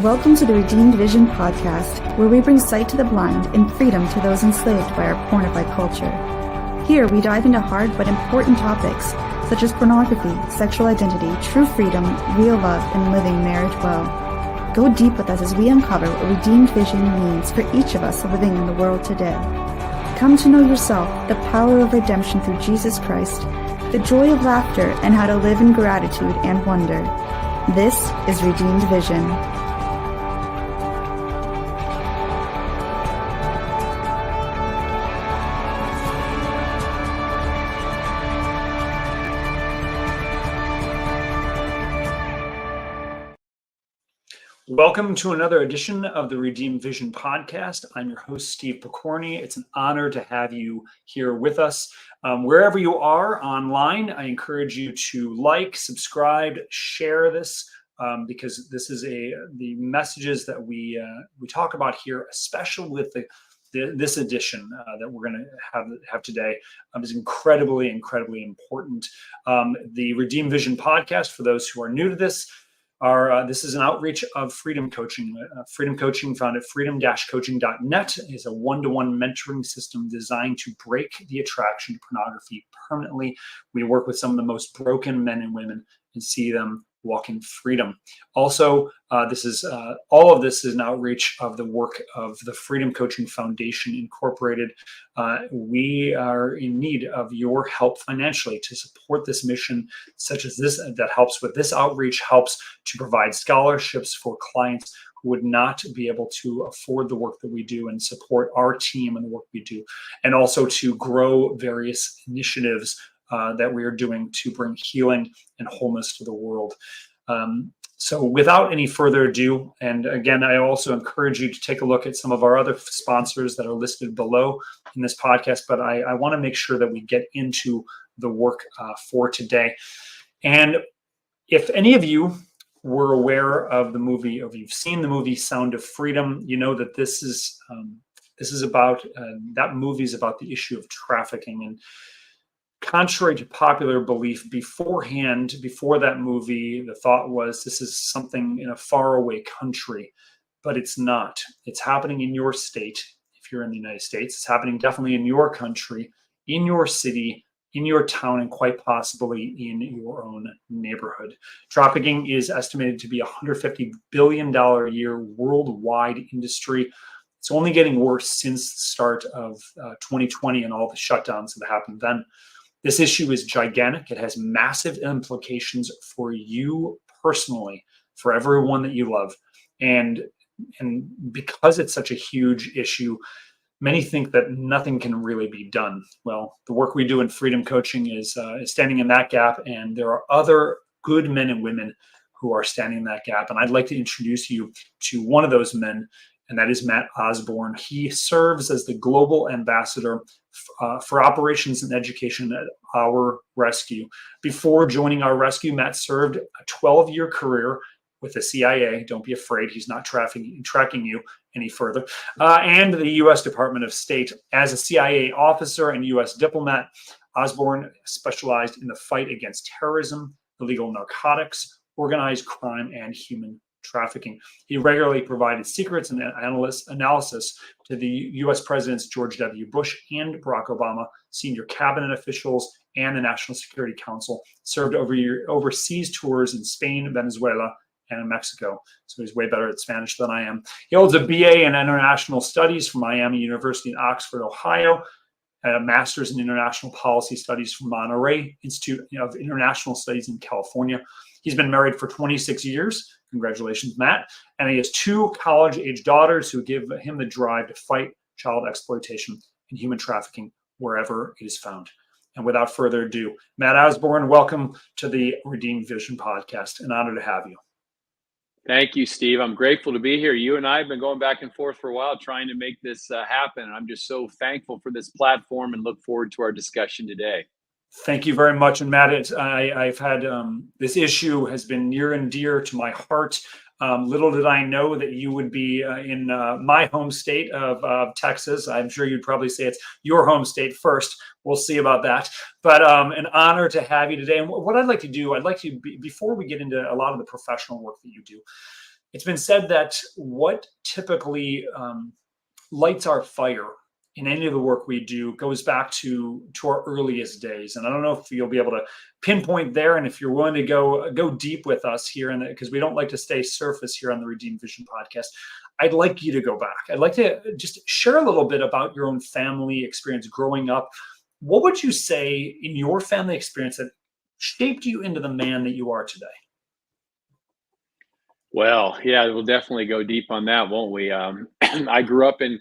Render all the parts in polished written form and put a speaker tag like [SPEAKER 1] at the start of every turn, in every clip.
[SPEAKER 1] Welcome to the Redeemed Vision podcast, where we bring sight to the blind and freedom to those enslaved by our pornified culture. Here, we dive into hard but important topics such as pornography, sexual identity, true freedom, real love, and living marriage well. Go deep with us as we uncover what redeemed vision means for each of us living in the world today. Come to know yourself, the power of redemption through Jesus Christ, the joy of laughter, and how to live in gratitude and wonder. This is Redeemed Vision.
[SPEAKER 2] Welcome to another edition of the Redeemed Vision podcast. I'm your host, Steve Picorni. It's an honor to have you here with us. Wherever you are online, I encourage you to like, subscribe, share this, because this is the messages that we talk about here, especially with this edition that we're going to have today, is incredibly important. The Redeemed Vision podcast, for those who are new to this, this is an outreach of Freedom Coaching. Freedom Coaching, found at freedom-coaching.net, is a one-to-one mentoring system designed to break the attraction to pornography permanently. We work with some of the most broken men and women and see them walk in freedom. Also, all of this is an outreach of the work of the Freedom Coaching Foundation Incorporated. We are in need of your help financially to support this mission, such as this, that helps with this outreach, helps to provide scholarships for clients who would not be able to afford the work that we do and support our team and the work we do, and also to grow various initiatives that we are doing to bring healing and wholeness to the world. So without any further ado, and again, I also encourage you to take a look at some of our other sponsors that are listed below in this podcast, but I want to make sure that we get into the work for today. And if any of you were aware of the movie, or if you've seen the movie Sound of Freedom, you know that this is about, that movie is about the issue of trafficking. And contrary to popular belief beforehand, before that movie, the thought was this is something in a faraway country, but it's not. It's happening in your state. If you're in the United States, it's happening definitely in your country, in your city, in your town, and quite possibly in your own neighborhood. Trafficking is estimated to be a $150 billion a year worldwide industry. It's only getting worse since the start of 2020 and all the shutdowns that happened then. This issue is gigantic. It has massive implications for you personally, for everyone that you love. And because it's such a huge issue, many think that nothing can really be done. Well, the work we do in Freedom Coaching is standing in that gap, and there are other good men and women who are standing in that gap. And I'd like to introduce you to one of those men, and that is Matt Osborne. He serves as the global ambassador for operations and education at O.U.R Rescue. Before joining O.U.R Rescue, Matt served a 12-year career with the CIA. Don't be afraid, he's not tracking you any further. And the U.S. Department of State. As a CIA officer and U.S. diplomat, Osborne specialized in the fight against terrorism, illegal narcotics, organized crime, and human trafficking. He regularly provided secrets and analysis to the U.S. Presidents George W. Bush and Barack Obama, senior cabinet officials, and the National Security Council. Served overseas tours in Spain, Venezuela, and in Mexico. So he's way better at Spanish than I am. He holds a BA in International Studies from Miami University in Oxford, Ohio, and a master's in International Policy Studies from Monterey Institute of International Studies in California. He's been married for 26 years. Congratulations, Matt. And he has 2 college-age daughters who give him the drive to fight child exploitation and human trafficking wherever it is found. And without further ado, Matt Osborne, welcome to the Redeemed Vision podcast. An honor to have you.
[SPEAKER 3] Thank you, Steve. I'm grateful to be here. You and I have been going back and forth for a while trying to make this happen. I'm just so thankful for this platform and look forward to our discussion today.
[SPEAKER 2] Thank you very much. And Matt, I've had this issue has been near and dear to my heart. Little did I know that you would be in my home state of Texas. I'm sure you'd probably say it's your home state first. We'll see about that. But an honor to have you today. And what I'd like to do, before we get into a lot of the professional work that you do, it's been said that what typically lights our fire in any of the work we do goes back to our earliest days. And I don't know if you'll be able to pinpoint there, and if you're willing to go deep with us here, because we don't like to stay surface here on the Redeemed Vision podcast. I'd like you to go back. I'd like to just share a little bit about your own family experience growing up. What would you say in your family experience that shaped you into the man that you are today?
[SPEAKER 3] Well, yeah, we'll definitely go deep on that, won't we? I grew up in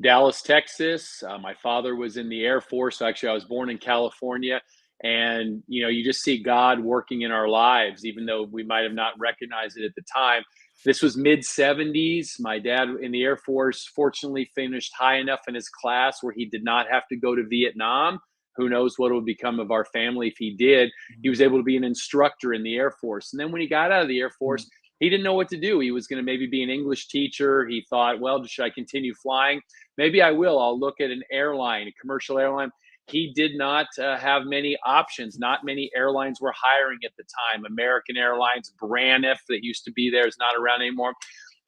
[SPEAKER 3] Dallas, Texas. My father was in the Air Force. Actually, I was born in California. And, you just see God working in our lives, even though we might have not recognized it at the time. This was mid 70s. My dad in the Air Force fortunately finished high enough in his class where he did not have to go to Vietnam. Who knows what would become of our family if he did. He was able to be an instructor in the Air Force. And then when he got out of the Air Force, he didn't know what to do. He was going to maybe be an English teacher. He thought, well, should I continue flying? Maybe I will. I'll look at an airline, a commercial airline. He did not have many options. Not many airlines were hiring at the time. American Airlines, Braniff, that used to be there, is not around anymore.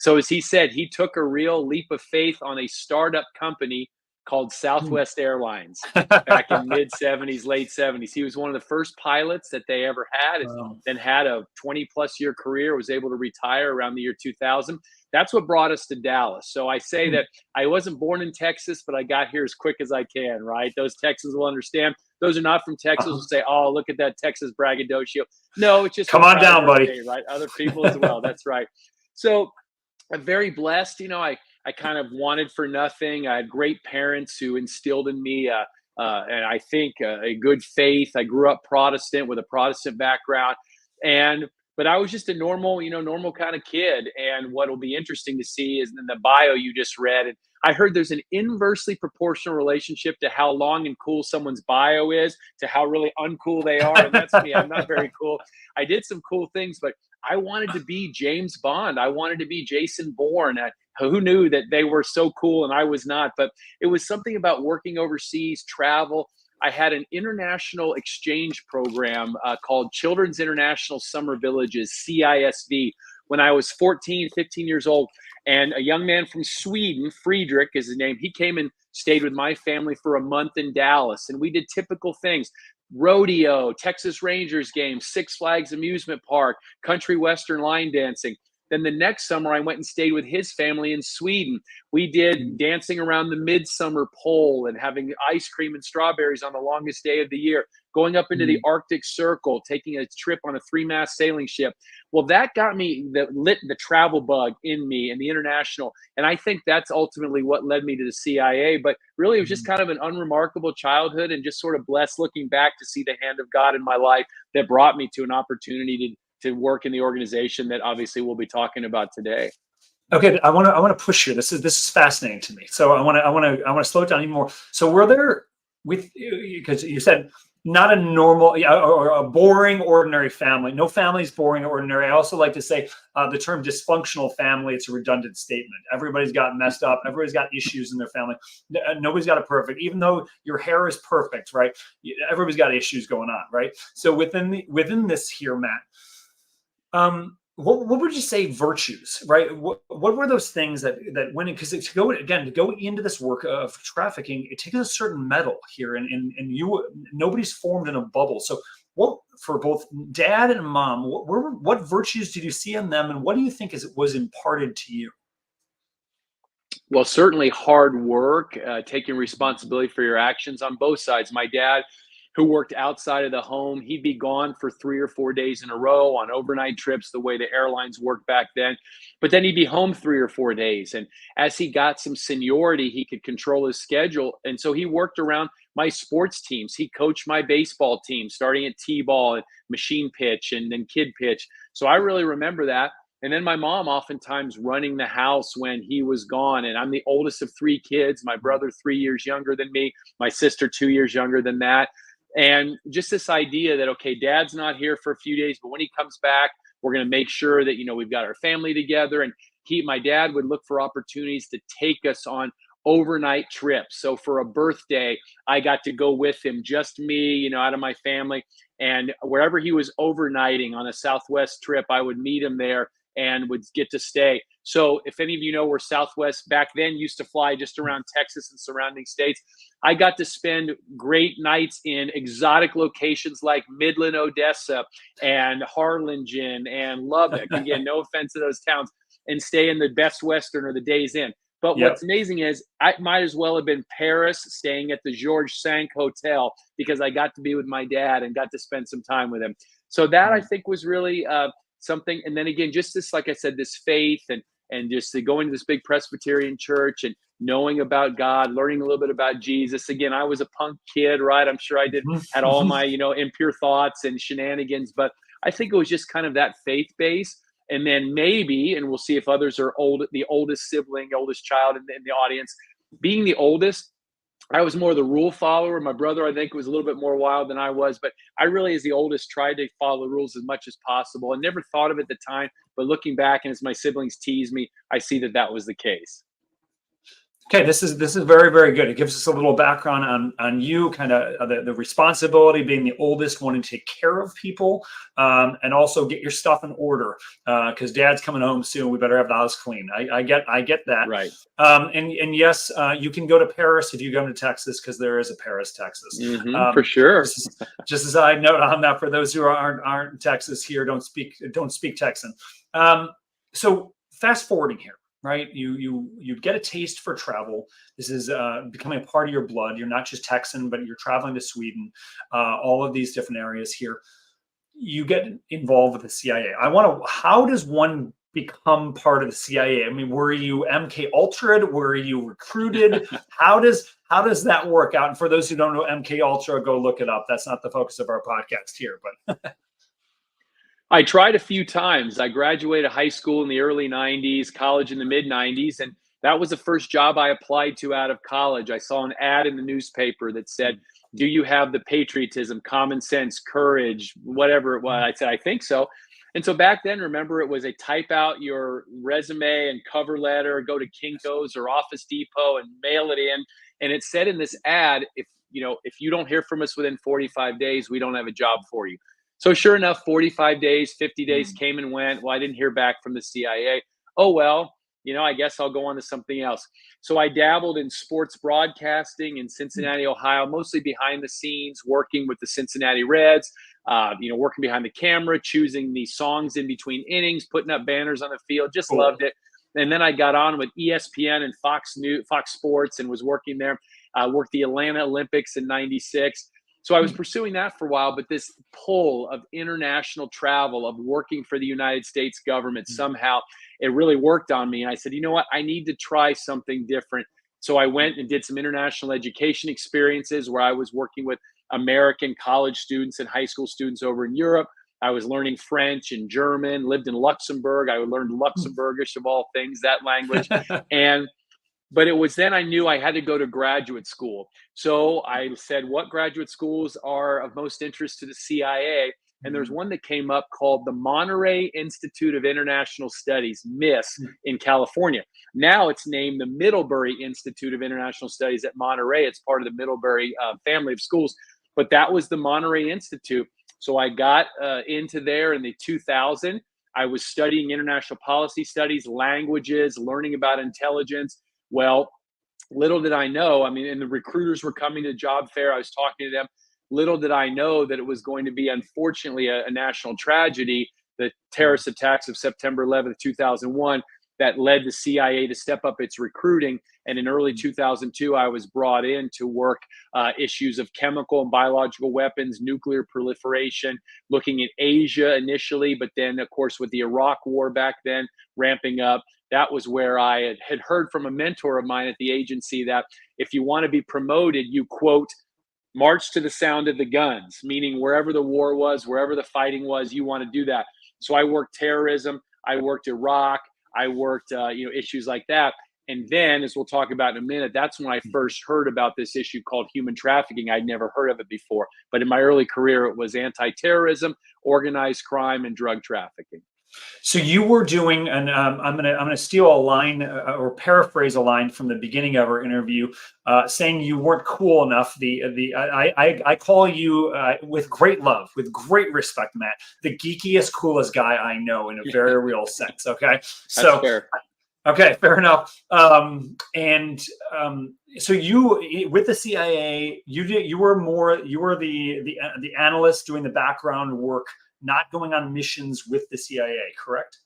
[SPEAKER 3] So as he said, he took a real leap of faith on a startup company called Southwest Airlines back in mid 70s, late 70s. He was one of the first pilots that they ever had, and then had a 20 plus year career, was able to retire around the year 2000. That's what brought us to Dallas. So I say that I wasn't born in Texas, but I got here as quick as I can, right? Those Texans will understand. Those are not from Texas will say, oh, look at that Texas braggadocio. No, it's just
[SPEAKER 2] come on down, buddy.
[SPEAKER 3] Day, right? Other people as well. That's right. So I'm very blessed. I kind of wanted for nothing. I had great parents who instilled in me, and I think a good faith. I grew up Protestant with a Protestant background, but I was just a normal kind of kid. And what will be interesting to see is in the bio you just read, and I heard there's an inversely proportional relationship to how long and cool someone's bio is to how really uncool they are. And that's me. I'm not very cool. I did some cool things, but I wanted to be James Bond. I wanted to be Jason Bourne. Who knew that they were so cool and I was not? But it was something about working overseas, travel. I had an international exchange program called Children's International Summer Villages, CISV, when I was 14, 15 years old. And a young man from Sweden, Friedrich is his name, he came and stayed with my family for a month in Dallas. And we did typical things: rodeo, Texas Rangers games, Six Flags amusement park, country western line dancing. Then the next summer, I went and stayed with his family in Sweden. We did dancing around the midsummer pole and having ice cream and strawberries on the longest day of the year, going up into the Arctic Circle, taking a trip on a 3-mast sailing ship. Well, that got me, lit the travel bug in me and the international. And I think that's ultimately what led me to the CIA. But really, it was just kind of an unremarkable childhood, and just sort of blessed looking back to see the hand of God in my life that brought me to an opportunity to work in the organization that obviously we'll be talking about today.
[SPEAKER 2] Okay, I want to push you. This is fascinating to me. So I want to slow it down even more. So were there, because you said not a normal or a boring ordinary family. No family is boring or ordinary. I also like to say the term dysfunctional family. It's a redundant statement. Everybody's got messed up. Everybody's got issues in their family. Nobody's got it perfect. Even though your hair is perfect, right? Everybody's got issues going on, right? So within this here, Matt. What would you say virtues, right? What were those things that went in? Because to go into this work of trafficking, it takes a certain metal here, and nobody's formed in a bubble. So what, for both dad and mom, what virtues did you see in them, and what do you think was imparted to you?
[SPEAKER 3] Well, certainly hard work, taking responsibility for your actions on both sides. My dad, who worked outside of the home, he'd be gone for 3 or 4 days in a row on overnight trips, the way the airlines worked back then. But then he'd be home 3 or 4 days. And as he got some seniority, he could control his schedule. And so he worked around my sports teams. He coached my baseball team, starting at T-ball and machine pitch and then kid pitch. So I really remember that. And then my mom oftentimes running the house when he was gone. And I'm the oldest of 3 kids. My brother 3 years younger than me. My sister 2 years younger than that. And just this idea that, okay, dad's not here for a few days, but when he comes back, we're going to make sure that, we've got our family together. And my dad would look for opportunities to take us on overnight trips. So for a birthday, I got to go with him, just me, out of my family. And wherever he was overnighting on a Southwest trip, I would meet him there. and would get to stay. So if any of you know where Southwest back then used to fly just around Texas and surrounding states, I got to spend great nights in exotic locations like Midland, Odessa, and Harlingen and Lubbock. Again, no offense to those towns, and stay in the Best Western or the Days Inn. But
[SPEAKER 2] Yep.
[SPEAKER 3] what's amazing is I might as well have been Paris, staying at the Georges V Hotel, because I got to be with my dad and got to spend some time with him. So that I think was really something. And then again, just this, like I said, this faith and just going to this big Presbyterian church and knowing about God, learning a little bit about Jesus. Again, I was a punk kid, right? I'm sure I had all my, impure thoughts and shenanigans, but I think it was just kind of that faith base. And then maybe, and we'll see if others are the oldest sibling, oldest child in the audience. Being the oldest, I was more the rule follower. My brother, I think, was a little bit more wild than I was, but I really, as the oldest, tried to follow the rules as much as possible. I never thought of it at the time, but looking back, and as my siblings tease me, I see that was the case.
[SPEAKER 2] Okay, this is very, very good. It gives us a little background on you, kind of the responsibility, being the oldest, wanting to take care of people, and also get your stuff in order, because Dad's coming home soon. We better have the house clean. I get that.
[SPEAKER 3] Right.
[SPEAKER 2] And yes, you can go to Paris if you go to Texas, because there is a Paris, Texas.
[SPEAKER 3] For sure.
[SPEAKER 2] Just as a side note on that, for those who aren't in Texas here, don't speak Texan. So fast forwarding here. Right, you get a taste for travel. This is becoming a part of your blood. You're not just Texan, but you're traveling to Sweden, all of these different areas here. You get involved with the CIA. How does one become part of the CIA? I mean, were you MK Ultra? Were you recruited? How does that work out? And for those who don't know MK Ultra, go look it up. That's not the focus of our podcast here, but.
[SPEAKER 3] I tried a few times. I graduated high school in the early 90s, college in the mid 90s, and that was the first job I applied to out of college. I saw an ad in the newspaper that said, "Do you have the patriotism, common sense, courage, whatever it was?" I said, "I think so." And so back then, remember, it was a type out your resume and cover letter, go to Kinko's or Office Depot and mail it in. And it said in this ad, if you don't hear from us within 45 days, we don't have a job for you. So sure enough, 45 days, 50 days came and went. Well, I didn't hear back from the CIA. Oh, well, I guess I'll go on to something else. So I dabbled in sports broadcasting in Cincinnati, Ohio, mostly behind the scenes, working with the Cincinnati Reds, working behind the camera, choosing the songs in between innings, putting up banners on the field, just loved it. And then I got on with ESPN and Fox Sports and was working there. Worked the Atlanta Olympics in '96. So I was pursuing that for a while, but this pull of international travel, of working for the United States government, somehow it really worked on me. And I said, you know what, I need to try something different. So I went and did some international education experiences where I was working with American college students and high school students over in Europe. I was learning French and German, lived in Luxembourg. I learned Luxembourgish of all things, that language. But it was then I knew I had to go to graduate school. So I said, what graduate schools are of most interest to the CIA? And there's one that came up called the Monterey Institute of International Studies, MISS, in California. Now it's named the Middlebury Institute of International Studies at Monterey. It's part of the Middlebury family of schools. But that was the Monterey Institute. So I got into there in the 2000. I was studying international policy studies, languages, learning about intelligence. Well, little did I know, and the recruiters were coming to the job fair. I was talking to them. Little did I know that it was going to be, unfortunately, a national tragedy, the terrorist attacks of September 11th, 2001, that led the CIA to step up its recruiting. And in early 2002, I was brought in to work issues of chemical and biological weapons, nuclear proliferation, looking at Asia initially, but then, of course, with the Iraq war back then ramping up. That was where I had heard from a mentor of mine at the agency that if you want to be promoted, you, quote, march to the sound of the guns, meaning wherever the war was, wherever the fighting was, you want to do that. So I worked terrorism, I worked Iraq, I worked issues like that. And then, as we'll talk about in a minute, that's when I first heard about this issue called human trafficking. I'd never heard of it before. But in my early career, it was anti-terrorism, organized crime, and drug trafficking.
[SPEAKER 2] So you were doing, and I'm gonna steal a line or paraphrase a line from the beginning of our interview, saying you weren't cool enough. I call you with great love, with great respect, Matt, the geekiest, coolest guy I know in a very real sense. Okay,
[SPEAKER 3] That's
[SPEAKER 2] so
[SPEAKER 3] fair.
[SPEAKER 2] okay, fair enough. So you with the CIA, you were the analyst doing the background work, not going on missions with the CIA, correct?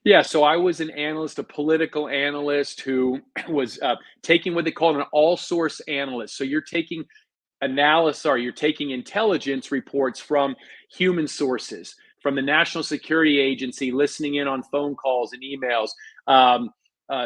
[SPEAKER 3] Yeah, so I was an analyst, a political analyst who was taking what they call an all source analyst. So you're taking analysis, or you're taking intelligence reports from human sources, from the National Security Agency, listening in on phone calls and emails,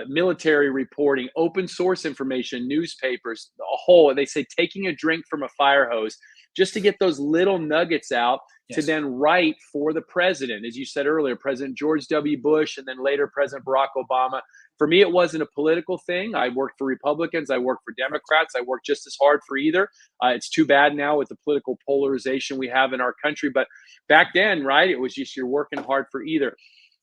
[SPEAKER 3] military reporting, open source information, newspapers, a whole. They say taking a drink from a fire hose just to get those little nuggets out to
[SPEAKER 2] Yes.
[SPEAKER 3] then write for the president. As you said earlier, President George W. Bush, and then later President Barack Obama. For me, it wasn't a political thing. I worked for Republicans, I worked for Democrats, I worked just as hard for either. It's too bad now with the political polarization we have in our country. But back then, right, it was just you're working hard for either.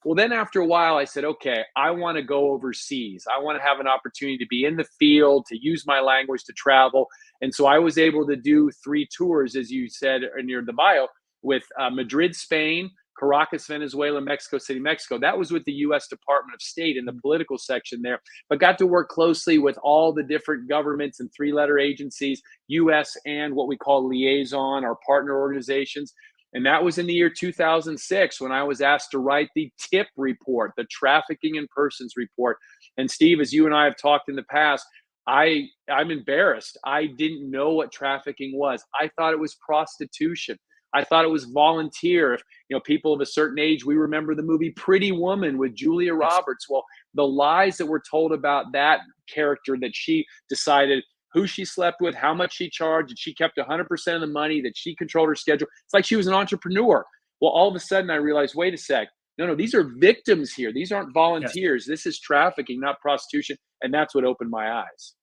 [SPEAKER 3] Well, then after a while, I said, okay, I want to go overseas. I want to have an opportunity to be in the field, to use my language, to travel. And so I was able to do 3 tours, as you said near the bio, with Madrid, Spain, Caracas, Venezuela, Mexico City, Mexico. That was with the U.S. Department of State in the political section there, but got to work closely with all the different governments and 3-letter agencies, U.S. and what we call liaison, our partner organizations. And that was in the year 2006 when I was asked to write the TIP report, the Trafficking in Persons report. And Steve, as you and I have talked in the past, I'm embarrassed. I didn't know what trafficking was. I thought it was prostitution. I thought it was volunteer. If people of a certain age, we remember the movie Pretty Woman with Julia Roberts. Well, the lies that were told about that character, that she decided who she slept with, how much she charged, that she kept 100% of the money, that she controlled her schedule. It's like she was an entrepreneur. Well, all of a sudden I realized, wait a sec. No, these are victims here. These aren't volunteers. Yes. This is trafficking, not prostitution. And that's what opened my eyes.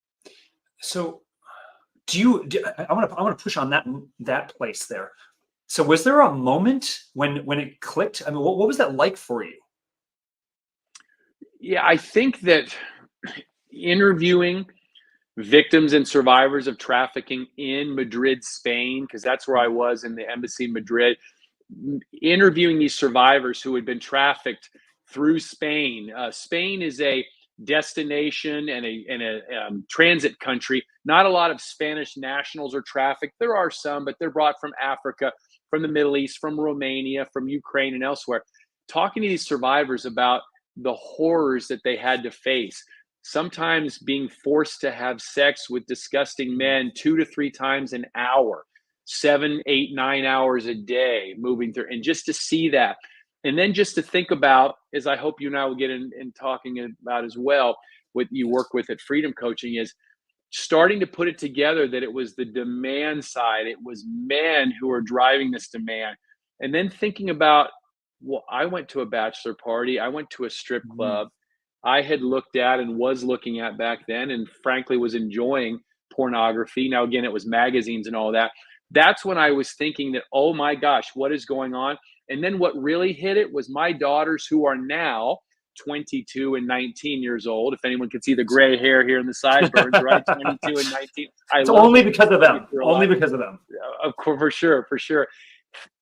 [SPEAKER 2] So I want to push on that place there. So was there a moment when it clicked? I mean, what was that like for you?
[SPEAKER 3] Yeah, I think that interviewing victims and survivors of trafficking in Madrid, Spain, because that's where I was in the embassy in Madrid, interviewing these survivors who had been trafficked through Spain. Spain is a destination and a transit country. Not a lot of Spanish nationals are trafficked. There are some, but they're brought from Africa, from the Middle East, from Romania, from Ukraine, and elsewhere. Talking to these survivors about the horrors that they had to face. Sometimes being forced to have sex with disgusting men 2 to 3 times an hour, 7, 8, 9 hours a day, moving through, and just to see that. And then just to think about, as I hope you and I will get in talking about as well, what you work with at Freedom Coaching, is starting to put it together that it was the demand side. It was men who are driving this demand. And then thinking about, well, I went to a bachelor party. I went to a strip club. I had looked at and was looking at back then, and frankly was enjoying pornography. Now, again, it was magazines and all that. That's when I was thinking that, oh my gosh, what is going on? And then what really hit it was my daughters, who are now 22 and 19 years old. If anyone can see the gray hair here in the sideburns, right? 22 and 19.
[SPEAKER 2] It's only because of them. Only because of them.
[SPEAKER 3] Of course, for sure.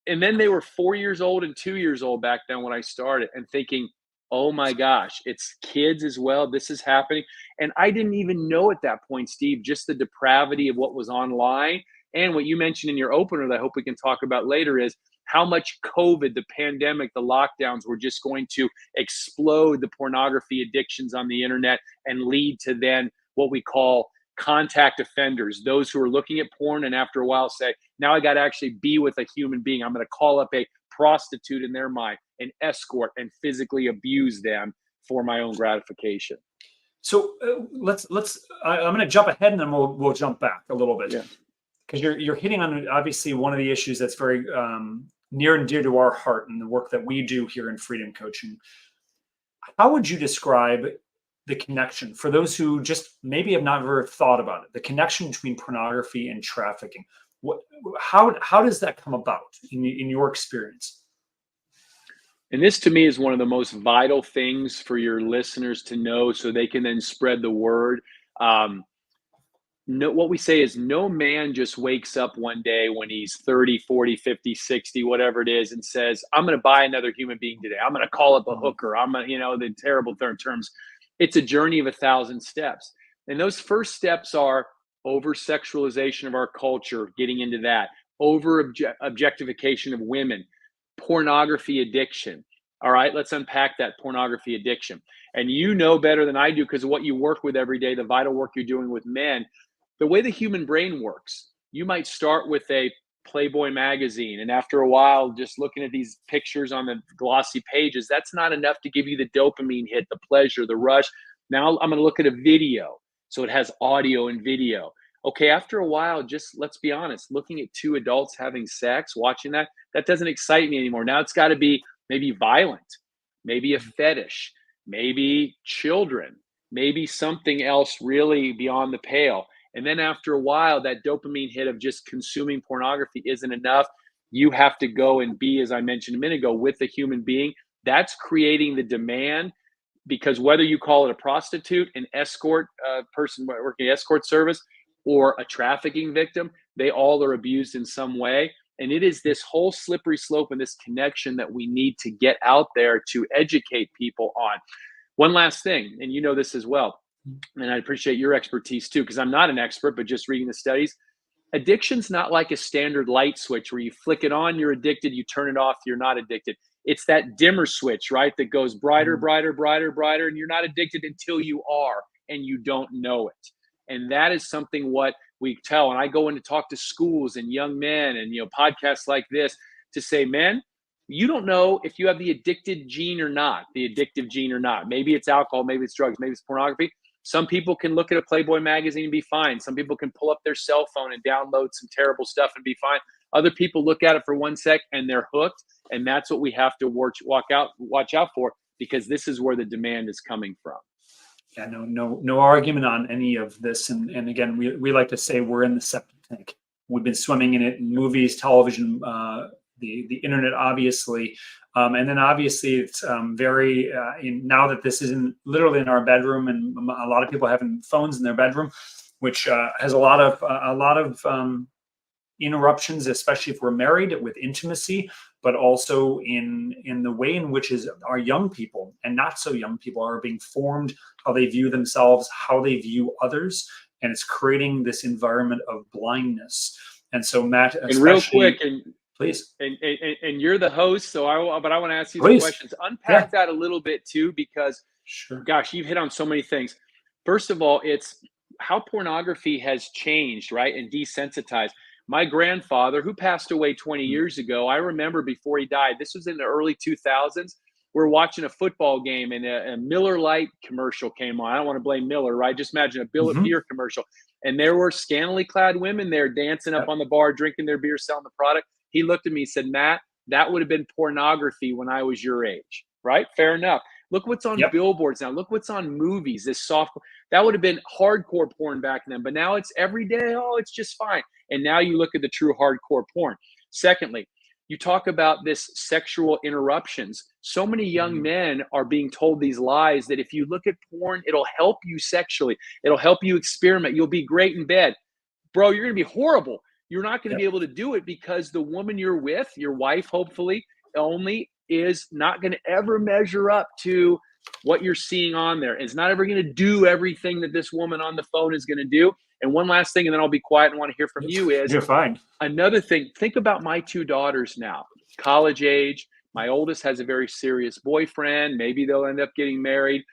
[SPEAKER 3] And then they were 4 years old and 2 years old back then when I started, and thinking, oh my gosh, it's kids as well. This is happening. And I didn't even know at that point, Steve, just the depravity of what was online. And what you mentioned in your opener that I hope we can talk about later is how much COVID, the pandemic, the lockdowns were just going to explode the pornography addictions on the internet and lead to then what we call contact offenders, those who are looking at porn and after a while say, now I got to actually be with a human being. I'm going to call up a prostitute in their mind, an escort, and physically abuse them for my own gratification.
[SPEAKER 2] So I'm going to jump ahead and then we'll jump back a little bit.
[SPEAKER 3] Yeah.
[SPEAKER 2] Because you're hitting on obviously one of the issues that's very near and dear to our heart and the work that we do here in Freedom Coaching. How would you describe the connection for those who just maybe have not ever thought about it, the connection between pornography and trafficking? How does that come about in your experience?
[SPEAKER 3] And this to me is one of the most vital things for your listeners to know so they can then spread the word. Um, no, what we say is no man just wakes up one day when he's 30, 40, 50, 60, whatever it is, and says, I'm going to buy another human being today. I'm going to call up a hooker. I'm going to, the terrible terms. It's a journey of 1,000 steps. And those first steps are over sexualization of our culture, getting into that, over objectification of women, pornography addiction. All right, let's unpack that pornography addiction. And you know better than I do because of what you work with every day, the vital work you're doing with men. The way the human brain works, you might start with a Playboy magazine, and after a while, just looking at these pictures on the glossy pages, that's not enough to give you the dopamine hit, the pleasure, the rush. Now I'm going to look at a video. So it has audio and video. Okay, after a while, just let's be honest, looking at two adults having sex, watching that doesn't excite me anymore. Now it's got to be maybe violent, maybe a fetish, maybe children, maybe something else really beyond the pale. And then after a while, that dopamine hit of just consuming pornography isn't enough. You have to go and be, as I mentioned a minute ago, with a human being. That's creating the demand, because whether you call it a prostitute, an escort person working escort service, or a trafficking victim, they all are abused in some way. And it is this whole slippery slope and this connection that we need to get out there to educate people on. One last thing, and you know this as well, and I appreciate your expertise too, because I'm not an expert, but just reading the studies. Addiction's not like a standard light switch where you flick it on, you're addicted, you turn it off, you're not addicted. It's that dimmer switch, right? That goes brighter, brighter, brighter, brighter, and you're not addicted until you are, and you don't know it. And that is something what we tell. And I go in to talk to schools and young men and, podcasts like this to say, men, you don't know if you have the addicted gene or not, the addictive gene or not. Maybe it's alcohol, maybe it's drugs, maybe it's pornography. Some people can look at a Playboy magazine and be fine. Some people can pull up their cell phone and download some terrible stuff and be fine. Other people look at it for 1 sec and they're hooked. And that's what we have to watch out for, because this is where the demand is coming from.
[SPEAKER 2] Yeah, no argument on any of this. And again, we like to say we're in the septic tank. We've been swimming in it in movies, television, the internet, obviously. And then obviously it's very, now that this isn't literally in our bedroom, and a lot of people having phones in their bedroom, which has a lot of interruptions, especially if we're married, with intimacy, but also in the way in which our young people and not so young people are being formed, how they view themselves, how they view others. And it's creating this environment of blindness. And so, Matt,
[SPEAKER 3] and real quick, and
[SPEAKER 2] please,
[SPEAKER 3] and you're the host, so I want to ask you
[SPEAKER 2] please.
[SPEAKER 3] some questions. Unpack that a little bit too, because
[SPEAKER 2] sure.
[SPEAKER 3] Gosh, you've hit on so many things. First of all, it's how pornography has changed, right? And desensitized. My grandfather, who passed away 20 years ago, I remember before he died, this was in the early 2000s. We're watching a football game and a Miller Lite commercial came on. I don't want to blame Miller, right? Just imagine a Billet beer commercial. And there were scantily clad women there dancing up on the bar, drinking their beer, selling the product. He looked at me and said, Matt, that would have been pornography when I was your age, right? Fair enough. Look what's on billboards now. Look what's on movies. This soft, that would have been hardcore porn back then. But now it's every day. Oh, it's just fine. And now you look at the true hardcore porn. Secondly, you talk about this sexual interruptions. So many young men are being told these lies that if you look at porn, it'll help you sexually. It'll help you experiment. You'll be great in bed. Bro, you're going to be horrible. You're not going to be able to do it because the woman you're with, your wife, hopefully, only is not going to ever measure up to what you're seeing on there. It's not ever going to do everything that this woman on the phone is going to do. And one last thing, and then I'll be quiet and want to hear from you, is
[SPEAKER 2] you're fine.
[SPEAKER 3] Another thing, think about my two daughters now, college age. My oldest has a very serious boyfriend. Maybe they'll end up getting married.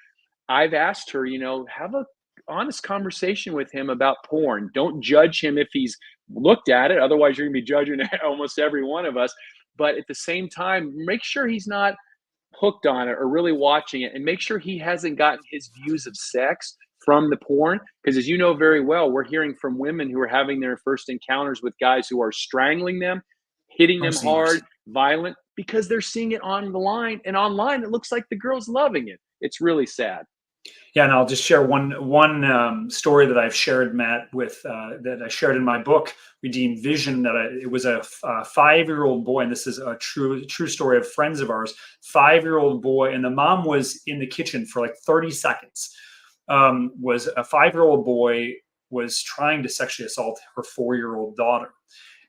[SPEAKER 3] I've asked her, have a honest conversation with him about porn. Don't judge him if he's looked at it. Otherwise, you're going to be judging almost every one of us. But at the same time, make sure he's not hooked on it or really watching it, and make sure he hasn't gotten his views of sex from the porn. Because as you know very well, we're hearing from women who are having their first encounters with guys who are strangling them, hitting them hard, violent, because they're seeing it on the line. And online, it looks like the girl's loving it. It's really sad.
[SPEAKER 2] Yeah, and I'll just share one story that I've shared, Matt, with that I shared in my book, Redeem Vision. It was a 5-year-old boy, and this is a true story of friends of ours. 5-year-old boy, and the mom was in the kitchen for like 30 seconds. Was a 5-year-old boy was trying to sexually assault her 4-year-old daughter,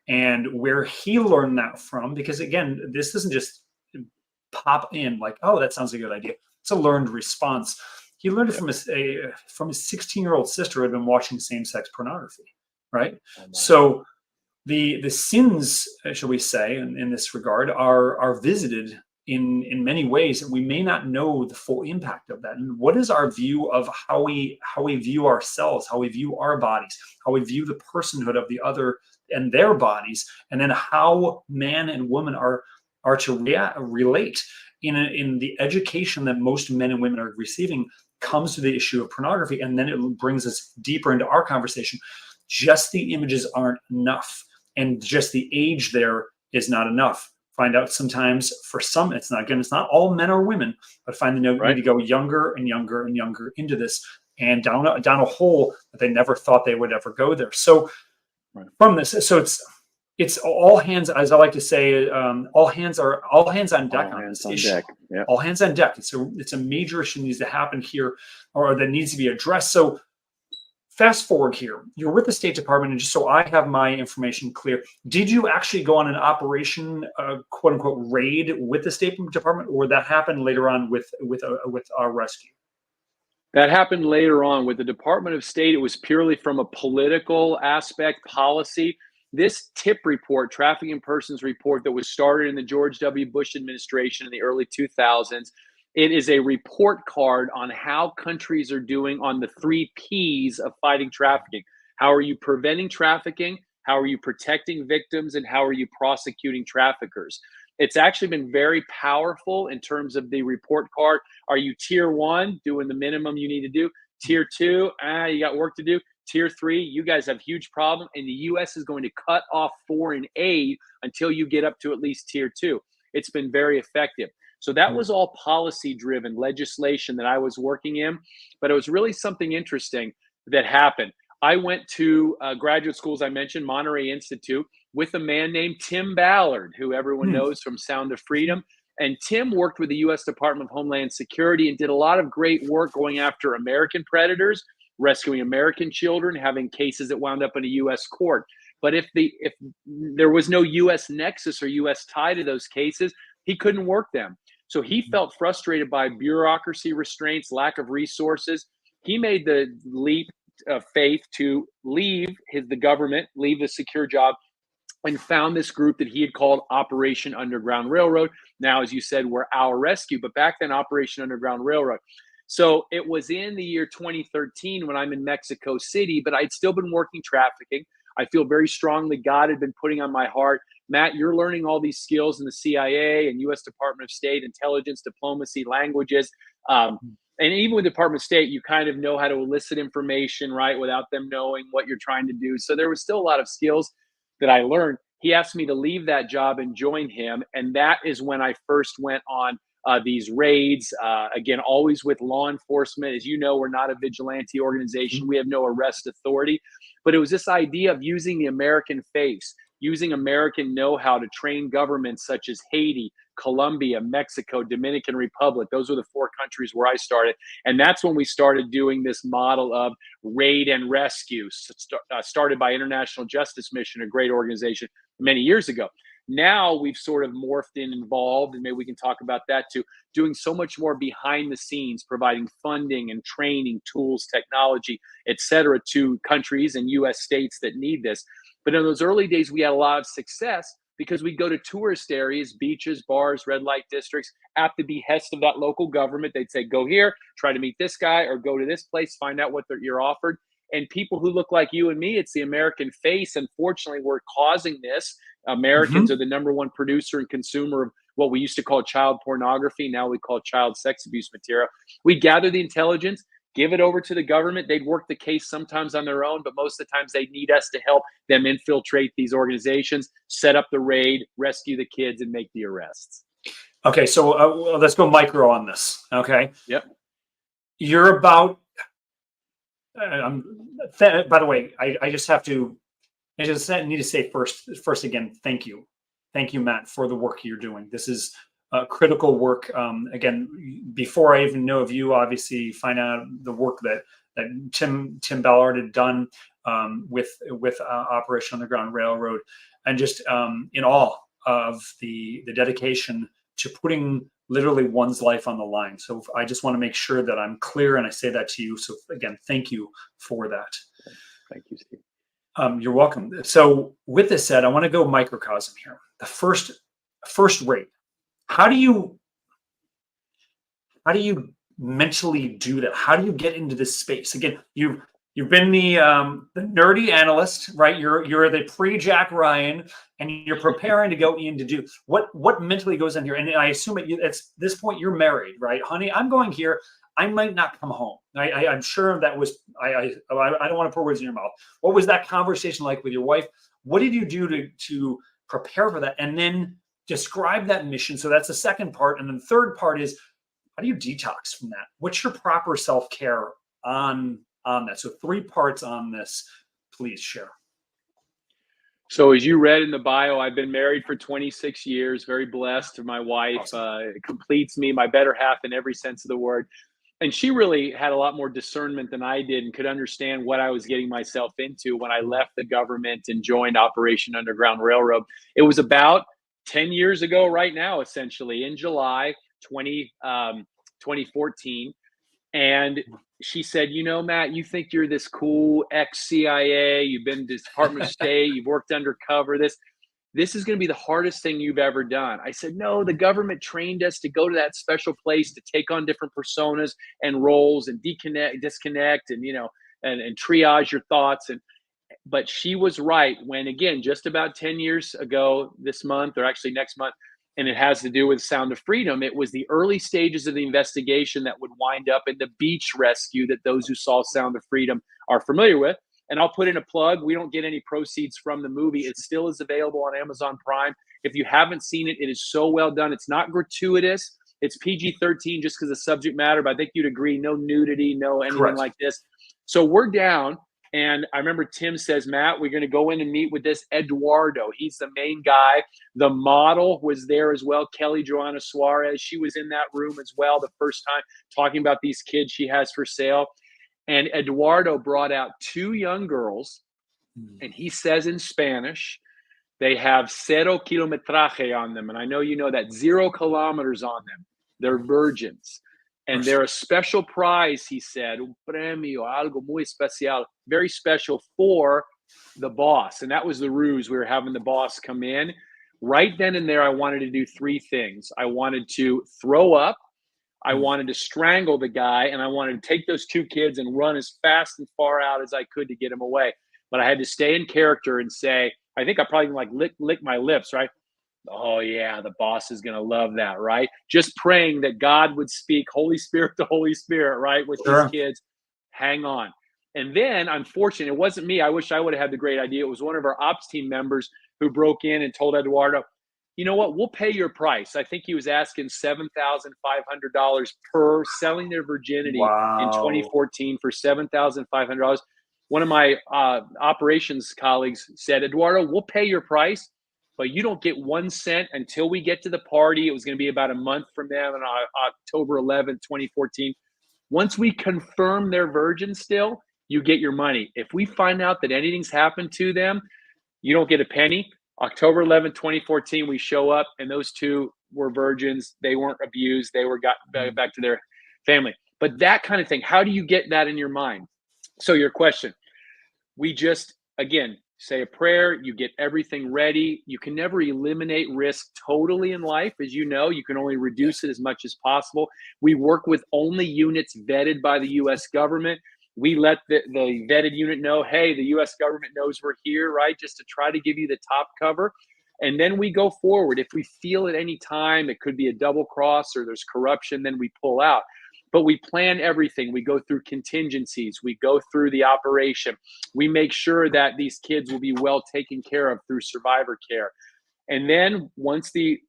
[SPEAKER 2] and where he learned that from, because again, this doesn't just pop in like, oh, that sounds like a good idea. It's a learned response. He learned it from his 16-year-old sister who had been watching same-sex pornography, right? So the sins, shall we say, in this regard, are visited in many ways, and we may not know the full impact of that. And what is our view of how we view ourselves, how we view our bodies, how we view the personhood of the other and their bodies, and then how man and woman are to relate in the education that most men and women are receiving comes to the issue of pornography. And then it brings us deeper into our conversation. Just the images aren't enough, and just the age there is not enough. Find out sometimes for some, it's not all men or women, but find the need to go younger and younger and younger into this, and down a hole that they never thought they would ever go there. So from this, so it's all hands, as I like to say, all hands on deck on this issue. Yep. All hands on deck. It's a major issue that needs to happen here, or that needs to be addressed. So fast forward here, you're with the State Department, and just so I have my information clear, did you actually go on an operation, quote unquote, raid with the State Department, or that happened later on with our rescue?
[SPEAKER 3] That happened later on with the Department of State. It was purely from a political aspect, policy. This TIP report, Trafficking Persons Report, that was started in the George W. Bush administration in the early 2000s, it is a report card on how countries are doing on the 3 Ps of fighting trafficking. How are you preventing trafficking? How are you protecting victims? And how are you prosecuting traffickers? It's actually been very powerful in terms of the report card. Are you tier 1, doing the minimum you need to do? Tier 2, you got work to do. Tier 3, you guys have huge problem, and the U.S. is going to cut off foreign aid until you get up to at least tier 2. It's been very effective. So that was all policy-driven legislation that I was working in, but it was really something interesting that happened. I went to graduate school, as I mentioned, Monterey Institute, with a man named Tim Ballard, who everyone knows from Sound of Freedom. And Tim worked with the U.S. Department of Homeland Security and did a lot of great work going after American predators, rescuing American children, having cases that wound up in a U.S. court. But if there was no U.S. nexus or U.S. tie to those cases, he couldn't work them. So he felt frustrated by bureaucracy restraints, lack of resources. He made the leap of faith to leave the government, leave the secure job, and found this group that he had called Operation Underground Railroad. Now, as you said, we're O.U.R Rescue, but back then, Operation Underground Railroad. So it was in the year 2013 when I'm in Mexico City, but I'd still been working trafficking. I feel very strongly God had been putting on my heart, Matt, you're learning all these skills in the CIA and U.S. Department of State, intelligence, diplomacy, languages. And even with the Department of State, you kind of know how to elicit information, right, without them knowing what you're trying to do. So there was still a lot of skills that I learned. He asked me to leave that job and join him. And that is when I first went on these raids, again, always with law enforcement. As you know, we're not a vigilante organization. We have no arrest authority. But it was this idea of using the American face, using American know-how to train governments such as Haiti, Colombia, Mexico, Dominican Republic. Those were the 4 countries where I started. And that's when we started doing this model of raid and rescue, started by International Justice Mission, a great organization many years ago. Now we've sort of morphed in, involved, and maybe we can talk about that too, doing so much more behind the scenes, providing funding and training, tools, technology, et cetera, to countries and U.S. states that need this. But in those early days, we had a lot of success because we go to tourist areas, beaches, bars, red light districts, at the behest of that local government. They'd say, go here, try to meet this guy, or go to this place, find out what you're offered. And people who look like you and me, it's the American face. Unfortunately, we're causing this. Americans are the #1 producer and consumer of what we used to call child pornography. Now we call child sex abuse material. We gather the intelligence, give it over to the government. They'd work the case sometimes on their own, but most of the times they need us to help them infiltrate these organizations, set up the raid, rescue the kids, and make the arrests.
[SPEAKER 2] Okay, so let's go micro on this. Okay.
[SPEAKER 3] Yep.
[SPEAKER 2] you're about. By the way, I just have to. I just need to say first again, thank you, Matt, for the work you're doing. This is critical work. Again, before I even know of you, obviously find out the work that Tim Ballard had done with Operation Underground Railroad, and just in awe of the dedication to putting literally one's life on the line. So I just want to make sure that I'm clear, and I say that to you. So again, thank you for that.
[SPEAKER 3] Thank you, Steve.
[SPEAKER 2] You're welcome. So with this said, I want to go microcosm here. The first rate. How do you mentally do that? How do you get into this space? Again, you've been the nerdy analyst, right? You're the pre-Jack Ryan, and you're preparing to go in to do what mentally goes on here. And I assume at this point you're married, right, honey? I'm going here. I might not come home. I'm sure that was I don't want to put words in your mouth. What was that conversation like with your wife? What did you do to prepare for that? And then describe that mission. So that's the second part. And then the third part is, how do you detox from that? What's your proper self-care on that? So 3 parts on this. Please share.
[SPEAKER 3] So as you read in the bio, I've been married for 26 years, very blessed. My wife completes me, my better half in every sense of the word. And she really had a lot more discernment than I did and could understand what I was getting myself into when I left the government and joined Operation Underground Railroad. It was about 10 years ago right now, essentially, in July 2014. And she said, Matt, you think you're this cool ex-CIA, you've been to the Department of State, you've worked undercover, this is going to be the hardest thing you've ever done. I said, no, the government trained us to go to that special place to take on different personas and roles and disconnect and, and triage your thoughts. But she was right when, again, just about 10 years ago this month, or actually next month, and it has to do with Sound of Freedom, it was the early stages of the investigation that would wind up in the beach rescue that those who saw Sound of Freedom are familiar with. And I'll put in a plug. We don't get any proceeds from the movie. It still is available on Amazon Prime. If you haven't seen it, it is so well done. It's not gratuitous. It's PG-13 just because of subject matter, but I think you'd agree, no nudity, no anything
[SPEAKER 2] Correct.
[SPEAKER 3] like this. So we're down. And I remember Tim says, Matt, we're going to go in and meet with this Eduardo. He's the main guy. The model was there as well, Kelly Joanna Suarez. She was in that room as well the first time, talking about these kids she has for sale. And Eduardo brought out 2 young girls, and he says in Spanish, they have 0 kilometraje on them. And I know you know that, 0 kilometers on them. They're virgins. And they're a special prize, he said, un premio, algo muy especial, very special for the boss. And that was the ruse. We were having the boss come in. Right then and there, I wanted to do 3 things. I wanted to throw up, I wanted to strangle the guy, and I wanted to take those 2 kids and run as fast and far out as I could to get him away. But I had to stay in character and say, I think I probably lick my lips, right? Oh, yeah, the boss is going to love that, right? Just praying that God would speak Holy Spirit to Holy Spirit, right, with these kids. Hang on. And then, unfortunately, it wasn't me. I wish I would have had the great idea. It was one of our ops team members who broke in and told Eduardo, you know what, we'll pay your price. I think he was asking $7,500 per selling their virginity in 2014 for $7,500. One of my operations colleagues said, Eduardo, we'll pay your price, but you don't get 1 cent until we get to the party. It was going to be about a month from them on October 11th, 2014. Once we confirm they're virgins still, you get your money. If we find out that anything's happened to them, you don't get a penny. October 11th, 2014, we show up, and those 2 were virgins. They weren't abused. They were got back to their family. But that kind of thing, how do you get that in your mind? So your question, we just, again, say a prayer, you get everything ready. You can never eliminate risk totally in life. As you know, you can only reduce it as much as possible. We work with only units vetted by the U.S. government. We let the vetted unit know, hey, the U.S. government knows we're here, right? Just to try to give you the top cover. And then we go forward. If we feel at any time it could be a double cross or there's corruption, then we pull out. But we plan everything. We go through contingencies. We go through the operation. We make sure that these kids will be well taken care of through survivor care. And then once the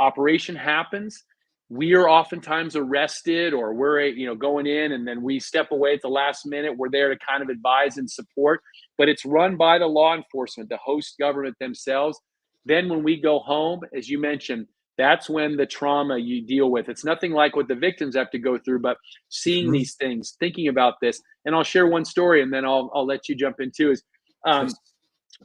[SPEAKER 3] operation happens, we are oftentimes arrested, or we're going in and then we step away at the last minute. We're there to kind of advise and support, but it's run by the law enforcement, the host government themselves. Then when we go home, as you mentioned, that's when the trauma you deal with. It's nothing like what the victims have to go through, but seeing
[SPEAKER 2] Mhm.
[SPEAKER 3] these things, thinking about this. And I'll share one story and then I'll let you jump into is um,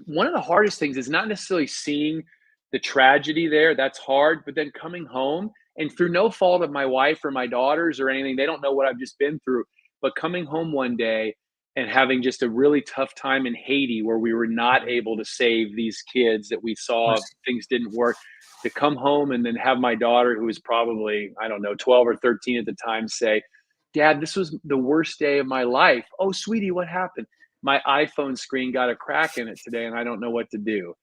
[SPEAKER 3] one of the hardest things is not necessarily seeing the tragedy there. That's hard. But then coming home, and through no fault of my wife or my daughters or anything, they don't know what I've just been through. But coming home one day and having just a really tough time in Haiti where we were not able to save these kids that we saw, things didn't work. To come home and then have my daughter, who was probably, I don't know, 12 or 13 at the time, say, Dad, this was the worst day of my life. Oh, sweetie, what happened? My iPhone screen got a crack in it today and I don't know what to do.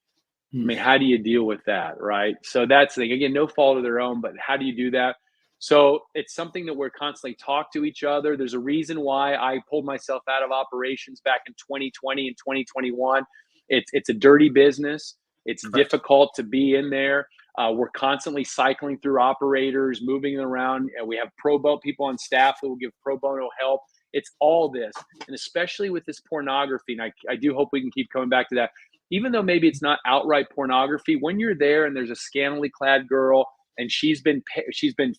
[SPEAKER 3] I
[SPEAKER 2] Mm.
[SPEAKER 3] mean, how do you deal with that, right? So that's the thing. Again, no fault of their own, but how do you do that? So it's something that we're constantly talk to each other. There's a reason why I pulled myself out of operations back in 2020 and 2021. It's a dirty business. It's
[SPEAKER 2] Correct.
[SPEAKER 3] difficult to be in there. We're constantly cycling through operators, moving around. And we have pro bono people on staff that will give pro bono help. It's all this, and especially with this pornography. And I do hope we can keep coming back to that. Even though maybe it's not outright pornography, when you're there and there's a scantily clad girl and she's been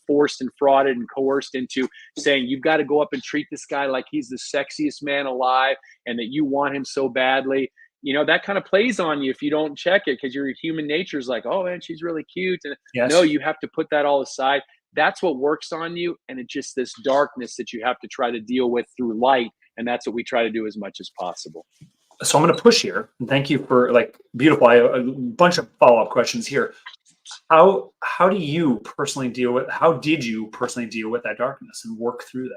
[SPEAKER 3] forced and frauded and coerced into saying you've got to go up and treat this guy like he's the sexiest man alive and that you want him so badly, that kind of plays on you if you don't check it, because your human nature is like, oh man, she's really cute. And no,
[SPEAKER 2] Yes.
[SPEAKER 3] you have to put that all aside. That's what works on you. And it's just this darkness that you have to try to deal with through light. And that's what we try to do as much as possible.
[SPEAKER 2] So I'm going to push here. And thank you for beautiful. I have a bunch of follow-up questions here. How did you personally deal with that darkness and work through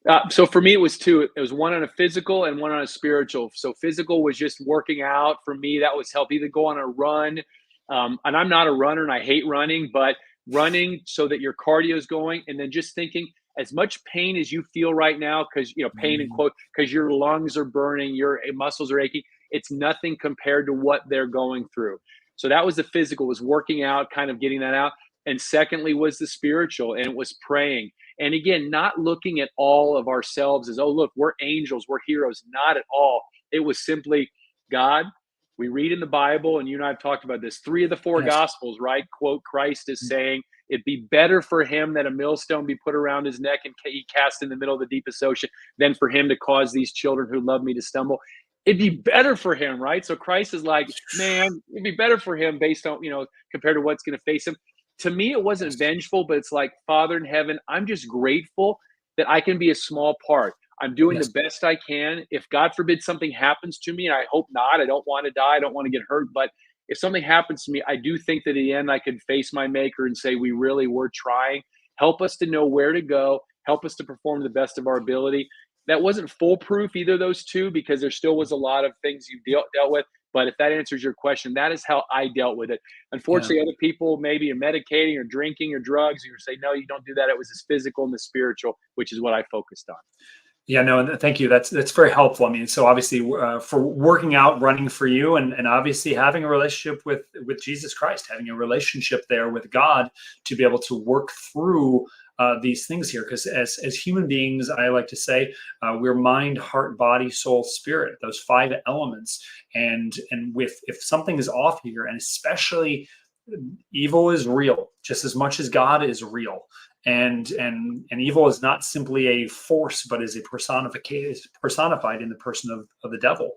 [SPEAKER 2] that?
[SPEAKER 3] So for me, it was two. It was one on a physical and one on a spiritual. So physical was just working out. For me, that was help. Either go on a run, and I'm not a runner and I hate running, but running so that your cardio is going, and then just thinking as much pain as you feel right now, because pain in quote, because your lungs are burning, your muscles are aching. It's nothing compared to what they're going through. So that was the physical, was working out, kind of getting that out. And secondly was the spiritual, and it was praying. And again, not looking at all of ourselves as, oh, look, we're angels, we're heroes. Not at all. It was simply, God, we read in the Bible, and you and I have talked about this, 3 of the 4
[SPEAKER 2] Yes.
[SPEAKER 3] Gospels, right? Quote, Christ is saying, it'd be better for him that a millstone be put around his neck and he cast in the middle of the deepest ocean than for him to cause these children who love me to stumble. It'd be better for him, right? So Christ is like, man, it'd be better for him based on, compared to what's going to face him. To me, it wasn't vengeful, but it's like, Father in heaven, I'm just grateful that I can be a small part. I'm doing the
[SPEAKER 2] Yes.
[SPEAKER 3] best I can. If God forbid something happens to me, and I hope not, I don't want to die, I don't want to get hurt, but if something happens to me, I do think that at the end I could face my maker and say, we really were trying. Help us to know where to go. Help us to perform the best of our ability. That wasn't foolproof, either of those two, because there still was a lot of things you dealt with. But if that answers your question, that is how I dealt with it.
[SPEAKER 2] Yeah.
[SPEAKER 3] Unfortunately, other people maybe are medicating or drinking or drugs. You say, no, you don't do that. It was this physical and the spiritual, which is what I focused on.
[SPEAKER 2] Yeah, no, and thank you. That's very helpful. I mean, so obviously, for working out, running for you, and obviously having a relationship with Jesus Christ, having a relationship there with God to be able to work through these things here. Because as human beings, I like to say, we're mind, heart, body, soul, spirit. Those 5 elements. And if something is off here, and especially evil is real, just as much as God is real. And evil is not simply a force, but is personified in the person of the devil.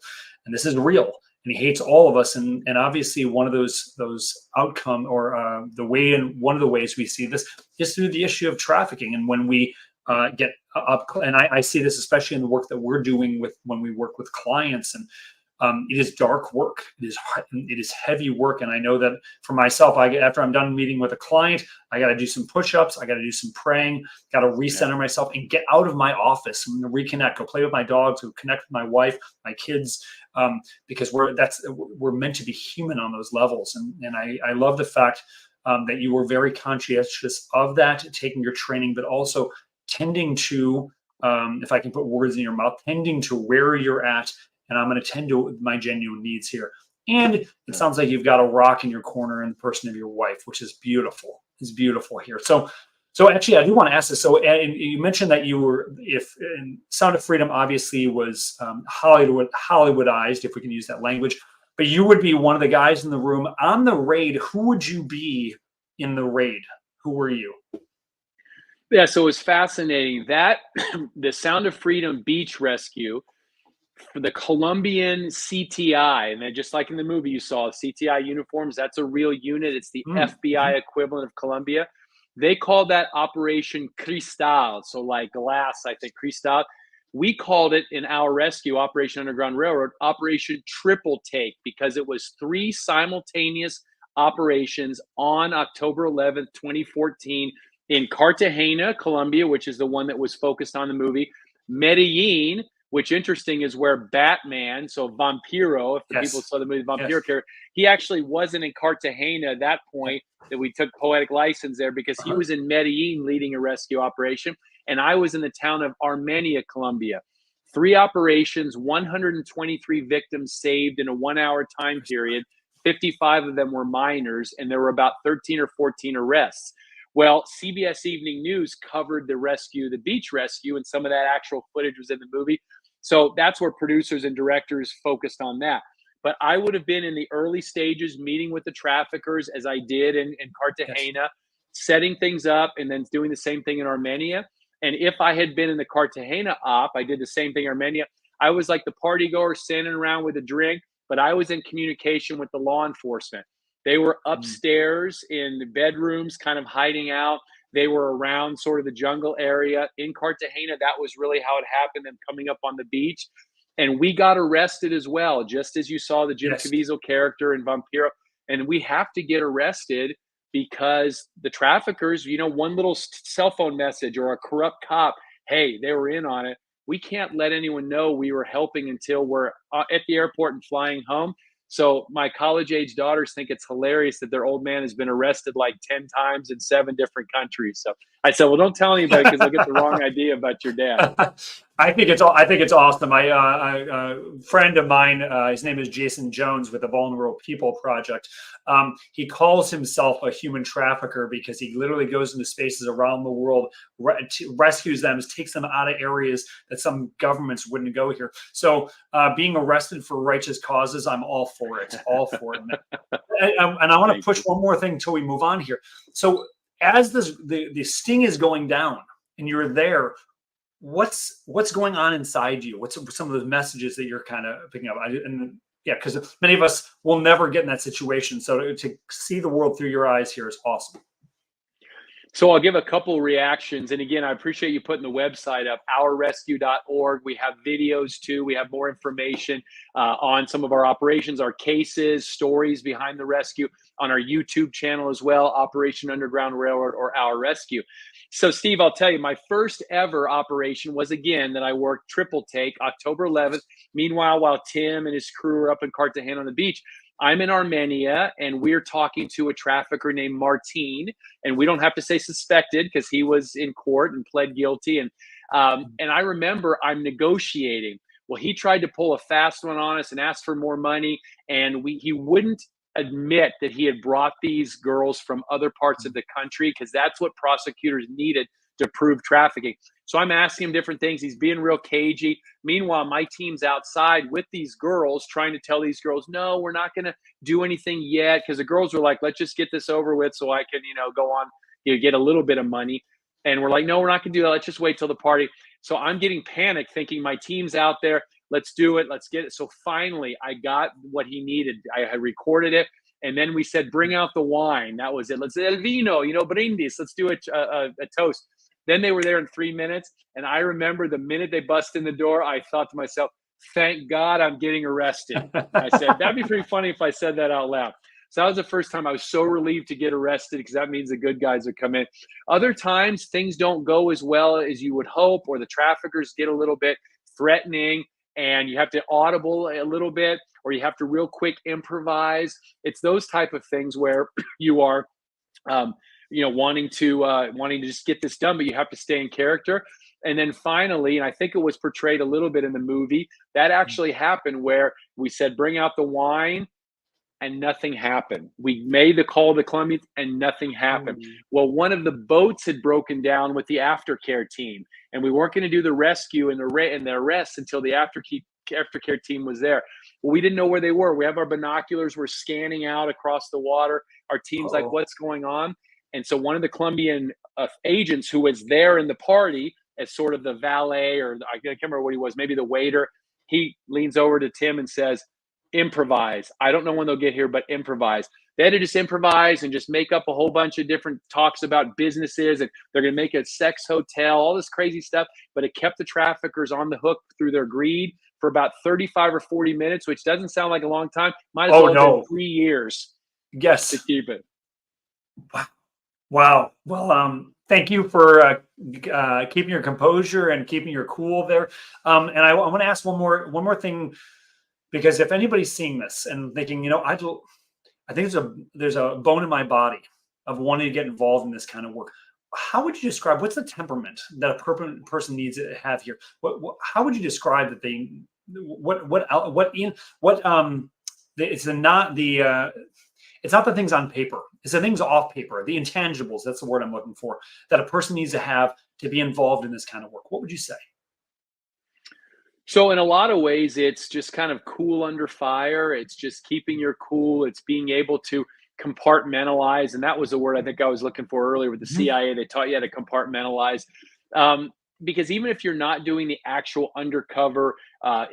[SPEAKER 2] And this is real. And he hates all of us. And obviously one of those outcome, or one of the ways we see this is through the issue of trafficking. And when we get up, and I see this especially in the work that we're doing when we work with clients, and it is dark work. It is heavy work. And I know that for myself, after I'm done meeting with a client, I got to do some push-ups. I got to do some praying, got to recenter myself and get out of my office and reconnect, go play with my dogs, go connect with my wife, my kids, because we're meant to be human on those levels. And I love the fact that you were very conscientious of that, taking your training, but also tending to, if I can put words in your mouth, tending to where you're at. And I'm going to tend to my genuine needs here. And it sounds like you've got a rock in your corner in the person of your wife, which is beautiful. is beautiful here. So actually, I do want to ask this. So, and you mentioned that you were, if and Sound of Freedom obviously was Hollywoodized, if we can use that language, but you would be one of the guys in the room on the raid. Who would you be in the raid? Who were you?
[SPEAKER 3] Yeah, so it was fascinating that the Sound of Freedom beach rescue for the Colombian CTI, and then just like in the movie you saw, CTI uniforms, that's a real unit. It's the FBI equivalent of Colombia. They called that Operation Cristal, so like glass, I think, Cristal. We called it in our rescue, Operation Underground Railroad, Operation Triple Take, because it was 3 simultaneous operations on October 11th, 2014, in Cartagena, Colombia, which is the one that was focused on the movie, Medellin, which interesting is where Batman, so Vampiro, if the people saw the movie Vampiro character, he actually wasn't in Cartagena at that point that we took poetic license there because he was in Medellin leading a rescue operation. And I was in the town of Armenia, Colombia. 3 operations, 123 victims saved in a 1-hour time period. 55 of them were minors, and there were about 13 or 14 arrests. Well, CBS Evening News covered the rescue, the beach rescue, and some of that actual footage was in the movie. So that's where producers and directors focused on that. But I would have been in the early stages meeting with the traffickers as I did in Cartagena, setting things up and then doing the same thing in Armenia. And if I had been in the Cartagena op, I did the same thing in Armenia. I was like the party goer standing around with a drink, but I was in communication with the law enforcement. They were upstairs in the bedrooms, kind of hiding out. They were around sort of the jungle area. In Cartagena, that was really how it happened, them coming up on the beach. And we got arrested as well, just as you saw the Jim Caviezel character in Vampiro. And we have to get arrested because the traffickers, you know, one little cell phone message or a corrupt cop, hey, they were in on it. We can't let anyone know we were helping until we're at the airport and flying home. So my college-age daughters think it's hilarious that their old man has been arrested like 10 times in 7 different countries. So I said, well, don't tell anybody because they'll get the wrong idea about your dad.
[SPEAKER 2] I think it's awesome. A friend of mine, his name is Jason Jones with the Vulnerable People Project. He calls himself a human trafficker because he literally goes into spaces around the world, rescues them, takes them out of areas that some governments wouldn't go here. So being arrested for righteous causes, I'm all for it. All for it. And I want to push one more thing until we move on here. So as the sting is going down and you're there, what's going on inside you? What's some of the messages that you're kind of picking up? Because many of us will never get in that situation. So to see the world through your eyes here is awesome.
[SPEAKER 3] So I'll give a couple reactions. And again, I appreciate you putting the website up, ourrescue.org. We have videos too. We have more information on some of our operations, our cases, stories behind the rescue on our YouTube channel as well, Operation Underground Railroad or Our Rescue. So Steve, I'll tell you, my first ever operation was, again, that I worked triple take, October 11th. Meanwhile, while Tim and his crew are up in Cartagena on the beach, I'm in Armenia, and we're talking to a trafficker named Martin, and we don't have to say suspected because he was in court and pled guilty. And I remember I'm negotiating. Well, he tried to pull a fast one on us and ask for more money, and he wouldn't admit that he had brought these girls from other parts of the country because that's what prosecutors needed to prove trafficking. So I'm asking him different things. He's being real cagey. Meanwhile, my team's outside with these girls trying to tell these girls, no, we're not going to do anything yet. Because the girls were like, let's just get this over with so I can, go on, get a little bit of money. And we're like, no, we're not going to do that. Let's just wait till the party. So I'm getting panicked thinking my team's out there. Let's do it. Let's get it. So finally, I got what he needed. I had recorded it. And then we said, bring out the wine. That was it. Let's say el vino, brindis. Let's do a toast. Then they were there in 3 minutes. And I remember the minute they bust in the door, I thought to myself, thank God I'm getting arrested. I said, that'd be pretty funny if I said that out loud. So that was the first time I was so relieved to get arrested because that means the good guys would come in. Other times, things don't go as well as you would hope, or the traffickers get a little bit threatening and you have to audible a little bit, or you have to real quick improvise. It's those type of things where you are wanting to just get this done, but you have to stay in character. And then finally, and I think it was portrayed a little bit in the movie, that actually happened where we said, bring out the wine. and nothing happened. We made the call to the Colombians and nothing happened.
[SPEAKER 2] Mm.
[SPEAKER 3] Well, one of the boats had broken down with the aftercare team, and we weren't going to do the rescue and the arrest until the aftercare team was there. Well, we didn't know where they were. We have our binoculars. We're scanning out across the water. Our team's like,
[SPEAKER 2] Uh-oh.
[SPEAKER 3] what's going on? And so one of the Colombian agents who was there in the party as sort of the valet, or I can't remember what he was, maybe the waiter, he leans over to Tim and says, improvise. I don't know when they'll get here, but improvise. They had to just improvise and just make up a whole bunch of different talks about businesses, and they're going to make a sex hotel, all this crazy stuff. But it kept the traffickers on the hook through their greed for about 35 or 40 minutes, which doesn't sound like a long time. Might as
[SPEAKER 2] Oh,
[SPEAKER 3] well have been
[SPEAKER 2] no.
[SPEAKER 3] 3 years to
[SPEAKER 2] Yes.
[SPEAKER 3] keep it.
[SPEAKER 2] Wow. Well, thank you for keeping your composure and keeping your cool there. And I want to ask one more thing, because if anybody's seeing this and thinking, I think there's a bone in my body of wanting to get involved in this kind of work. How would you describe, what's the temperament that a person needs to have here? How would you describe that they, it's not the things on paper. It's the things off paper, the intangibles. That's the word I'm looking for, that a person needs to have to be involved in this kind of work. What would you say?
[SPEAKER 3] So in a lot of ways, it's just kind of cool under fire. It's just keeping your cool. It's being able to compartmentalize. And that was the word I think I was looking for earlier with the CIA. They taught you how to compartmentalize. Because even if you're not doing the actual undercover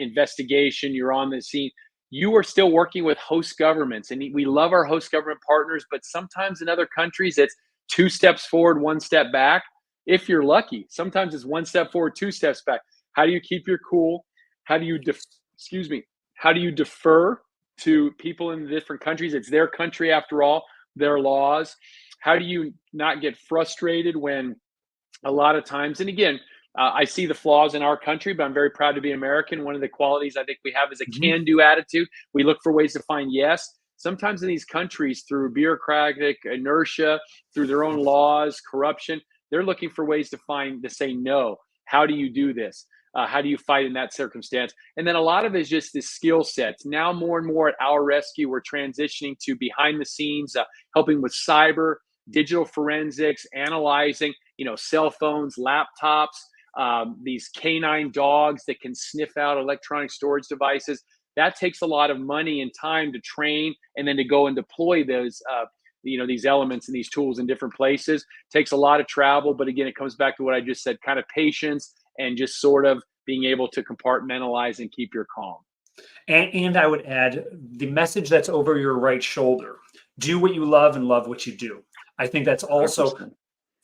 [SPEAKER 3] investigation, you're on the scene, you are still working with host governments. And we love our host government partners, but sometimes in other countries, it's 2 steps forward, 1 step back. If you're lucky, sometimes it's 1 step forward, 2 steps back. How do you keep your cool? How do you How do you defer to people in the different countries? It's their country after all, their laws. How do you not get frustrated when a lot of times, and again, I see the flaws in our country, but I'm very proud to be American. One of the qualities I think we have is a can-do attitude. We look for ways to find yes. Sometimes in these countries, through bureaucratic inertia, through their own laws, corruption, they're looking for ways to say no. How do you do this? How do you fight in that circumstance? And then a lot of it is just the skill sets. Now, more and more at Our Rescue, we're transitioning to behind the scenes, helping with cyber, digital forensics, analyzing, cell phones, laptops, these canine dogs that can sniff out electronic storage devices. That takes a lot of money and time to train and then to go and deploy those, these elements and these tools in different places. Takes a lot of travel, but again, it comes back to what I just said, kind of patience and just sort of being able to compartmentalize and keep your calm.
[SPEAKER 2] And I would add the message that's over your right shoulder: do what you love and love what you do. I think that's also
[SPEAKER 3] 100%.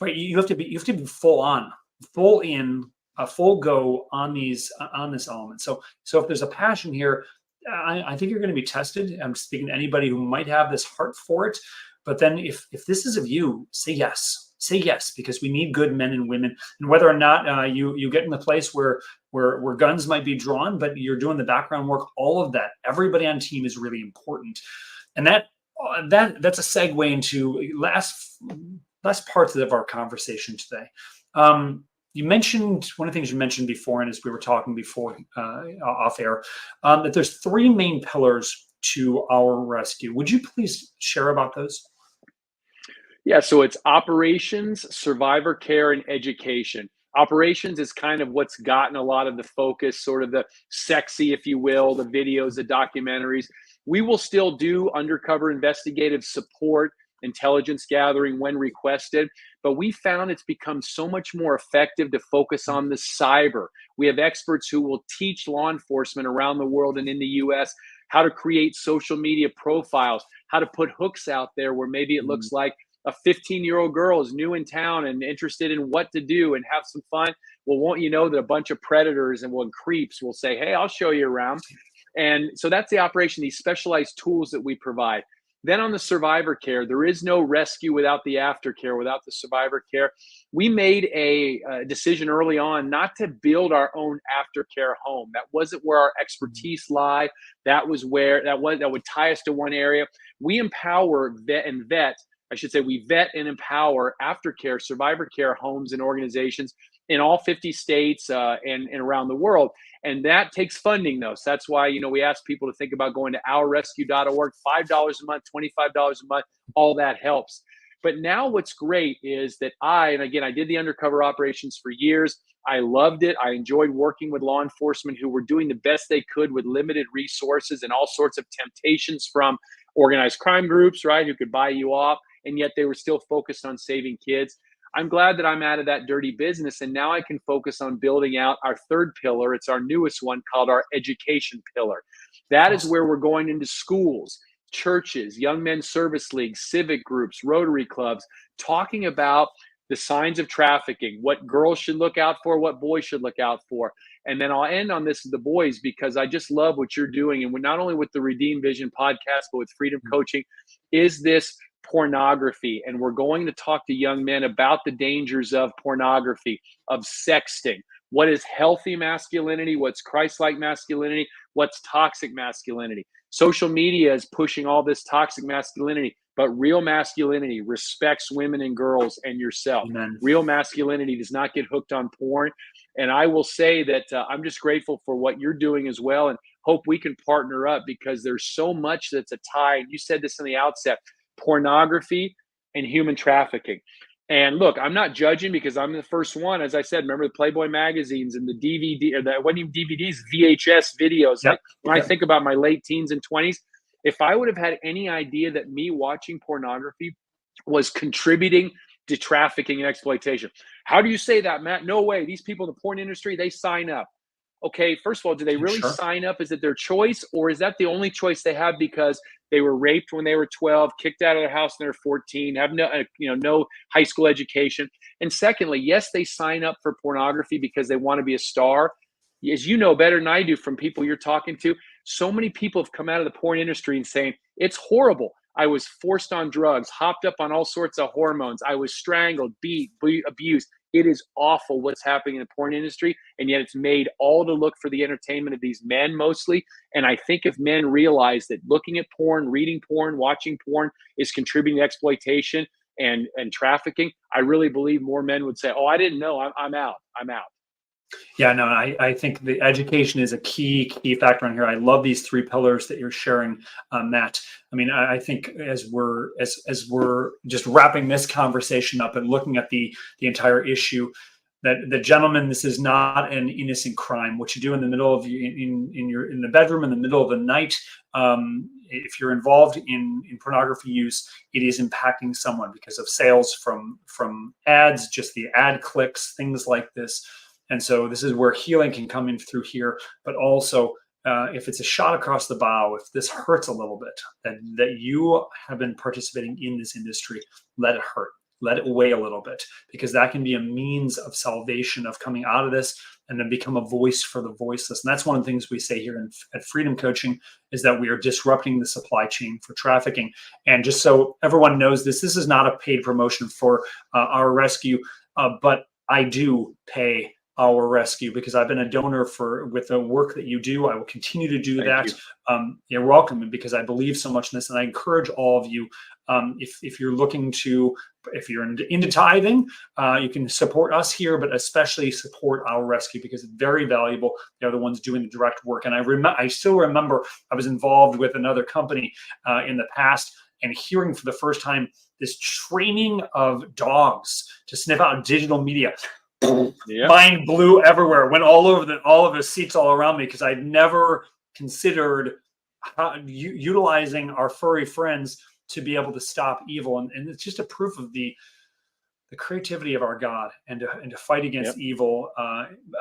[SPEAKER 2] right. You have to be full on, full in, a full go on this element. So if there's a passion here, I think you're going to be tested. I'm speaking to anybody who might have this heart for it. But then if this is of you, say yes. Say yes, because we need good men and women. And whether or not you get in the place where guns might be drawn, but you're doing the background work, all of that, everybody on team is really important. And that's a segue into last parts of our conversation today. You mentioned one of the things you mentioned before, and as we were talking before off air, that there's 3 main pillars to Our Rescue. Would you please share about those?
[SPEAKER 3] Yeah, so it's operations, survivor care, and education. Operations is kind of what's gotten a lot of the focus, sort of the sexy, if you will, the videos, the documentaries. We will still do undercover investigative support, intelligence gathering when requested, but we found it's become so much more effective to focus on the cyber. We have experts who will teach law enforcement around the world and in the US how to create social media profiles, how to put hooks out there where maybe it looks like a 15-year-old girl is new in town and interested in what to do and have some fun. Well, won't you know that a bunch of predators and creeps will say, hey, I'll show you around. And so that's the operation, these specialized tools that we provide. Then on the survivor care, there is no rescue without the aftercare, without the survivor care. We made a decision early on not to build our own aftercare home. That wasn't where our expertise lie. That was where that would tie us to one area. We empower we vet and empower aftercare, survivor care homes and organizations in all 50 states and around the world. And that takes funding, though. So that's why, we ask people to think about going to ourrescue.org, $5 a month, $25 a month, all that helps. But now what's great is that and again, I did the undercover operations for years. I loved it. I enjoyed working with law enforcement who were doing the best they could with limited resources and all sorts of temptations from organized crime groups, right, who could buy you off, and yet they were still focused on saving kids. I'm glad that I'm out of that dirty business, and now I can focus on building out our third pillar. It's our newest one, called our education pillar. That is where we're going into schools, churches, young men's service leagues, civic groups, Rotary clubs, talking about the signs of trafficking, what girls should look out for, what boys should look out for. And then I'll end on this with the boys, because I just love what you're doing. And not only with the Redeem Vision podcast, but with Freedom Coaching, is this pornography. And we're going to talk to young men about the dangers of pornography, of sexting. What is healthy masculinity? What's Christ-like masculinity? What's toxic masculinity? Social media is pushing all this toxic masculinity, but real masculinity respects women and girls and yourself.
[SPEAKER 2] Amen.
[SPEAKER 3] Real masculinity does not get hooked on porn. And I will say that I'm just grateful for what you're doing as well, and hope we can partner up, because there's so much that's a tie. And you said this in the outset: pornography and human trafficking. And look, I'm not judging, because I'm the first one. As I said, remember the Playboy magazines and the DVD, or that wasn't even DVDs, VHS videos.
[SPEAKER 2] Yep.
[SPEAKER 3] Like when I think about my late teens and 20s, if I would have had any idea that me watching pornography was contributing to trafficking and exploitation. How do you say that, Matt? No way. These people in the porn industry, they sign up. Okay, first of all, do they really sign up? Is it their choice, or is that the only choice they have because they were raped when they were 12, kicked out of their house when they were 14, have no high school education? And secondly, yes, they sign up for pornography because they want to be a star. As you know better than I do from people you're talking to, so many people have come out of the porn industry and saying, it's horrible. I was forced on drugs, hopped up on all sorts of hormones. I was strangled, beat, abused. It is awful what's happening in the porn industry, and yet it's made all to look for the entertainment of these men mostly. And I think if men realize that looking at porn, reading porn, watching porn is contributing to exploitation and trafficking, I really believe more men would say, oh, I didn't know, I'm out.
[SPEAKER 2] Yeah, no, I think the education is a key factor on here. I love these three pillars that you're sharing, Matt. I mean, I think as we're just wrapping this conversation up and looking at the entire issue, that the gentleman, this is not an innocent crime. What you do in the middle of in the bedroom in the middle of the night, if you're involved in pornography use, it is impacting someone because of sales from ads, just the ad clicks, things like this. And so this is where healing can come in through here, but also if it's a shot across the bow, if this hurts a little bit, that you have been participating in this industry, let it hurt, let it weigh a little bit, because that can be a means of salvation, of coming out of this and then become a voice for the voiceless. And that's one of the things we say here at Freedom Coaching, is that we are disrupting the supply chain for trafficking. And just so everyone knows this is not a paid promotion for Our Rescue, but I do pay Our Rescue because I've been a donor with the work that you do. I will continue to do that. You're welcome, because I believe so much in this, and I encourage all of you, if you're looking to, if you're into tithing, you can support us here, but especially support Our Rescue because it's very valuable. They're the ones doing the direct work. And I still remember I was involved with another company in the past, and hearing for the first time this training of dogs to sniff out digital media. Yep. Mind blew everywhere, went all over all of the seats all around me, because I'd never considered utilizing our furry friends to be able to stop evil. And it's just a proof of the creativity of our God and to fight against evil.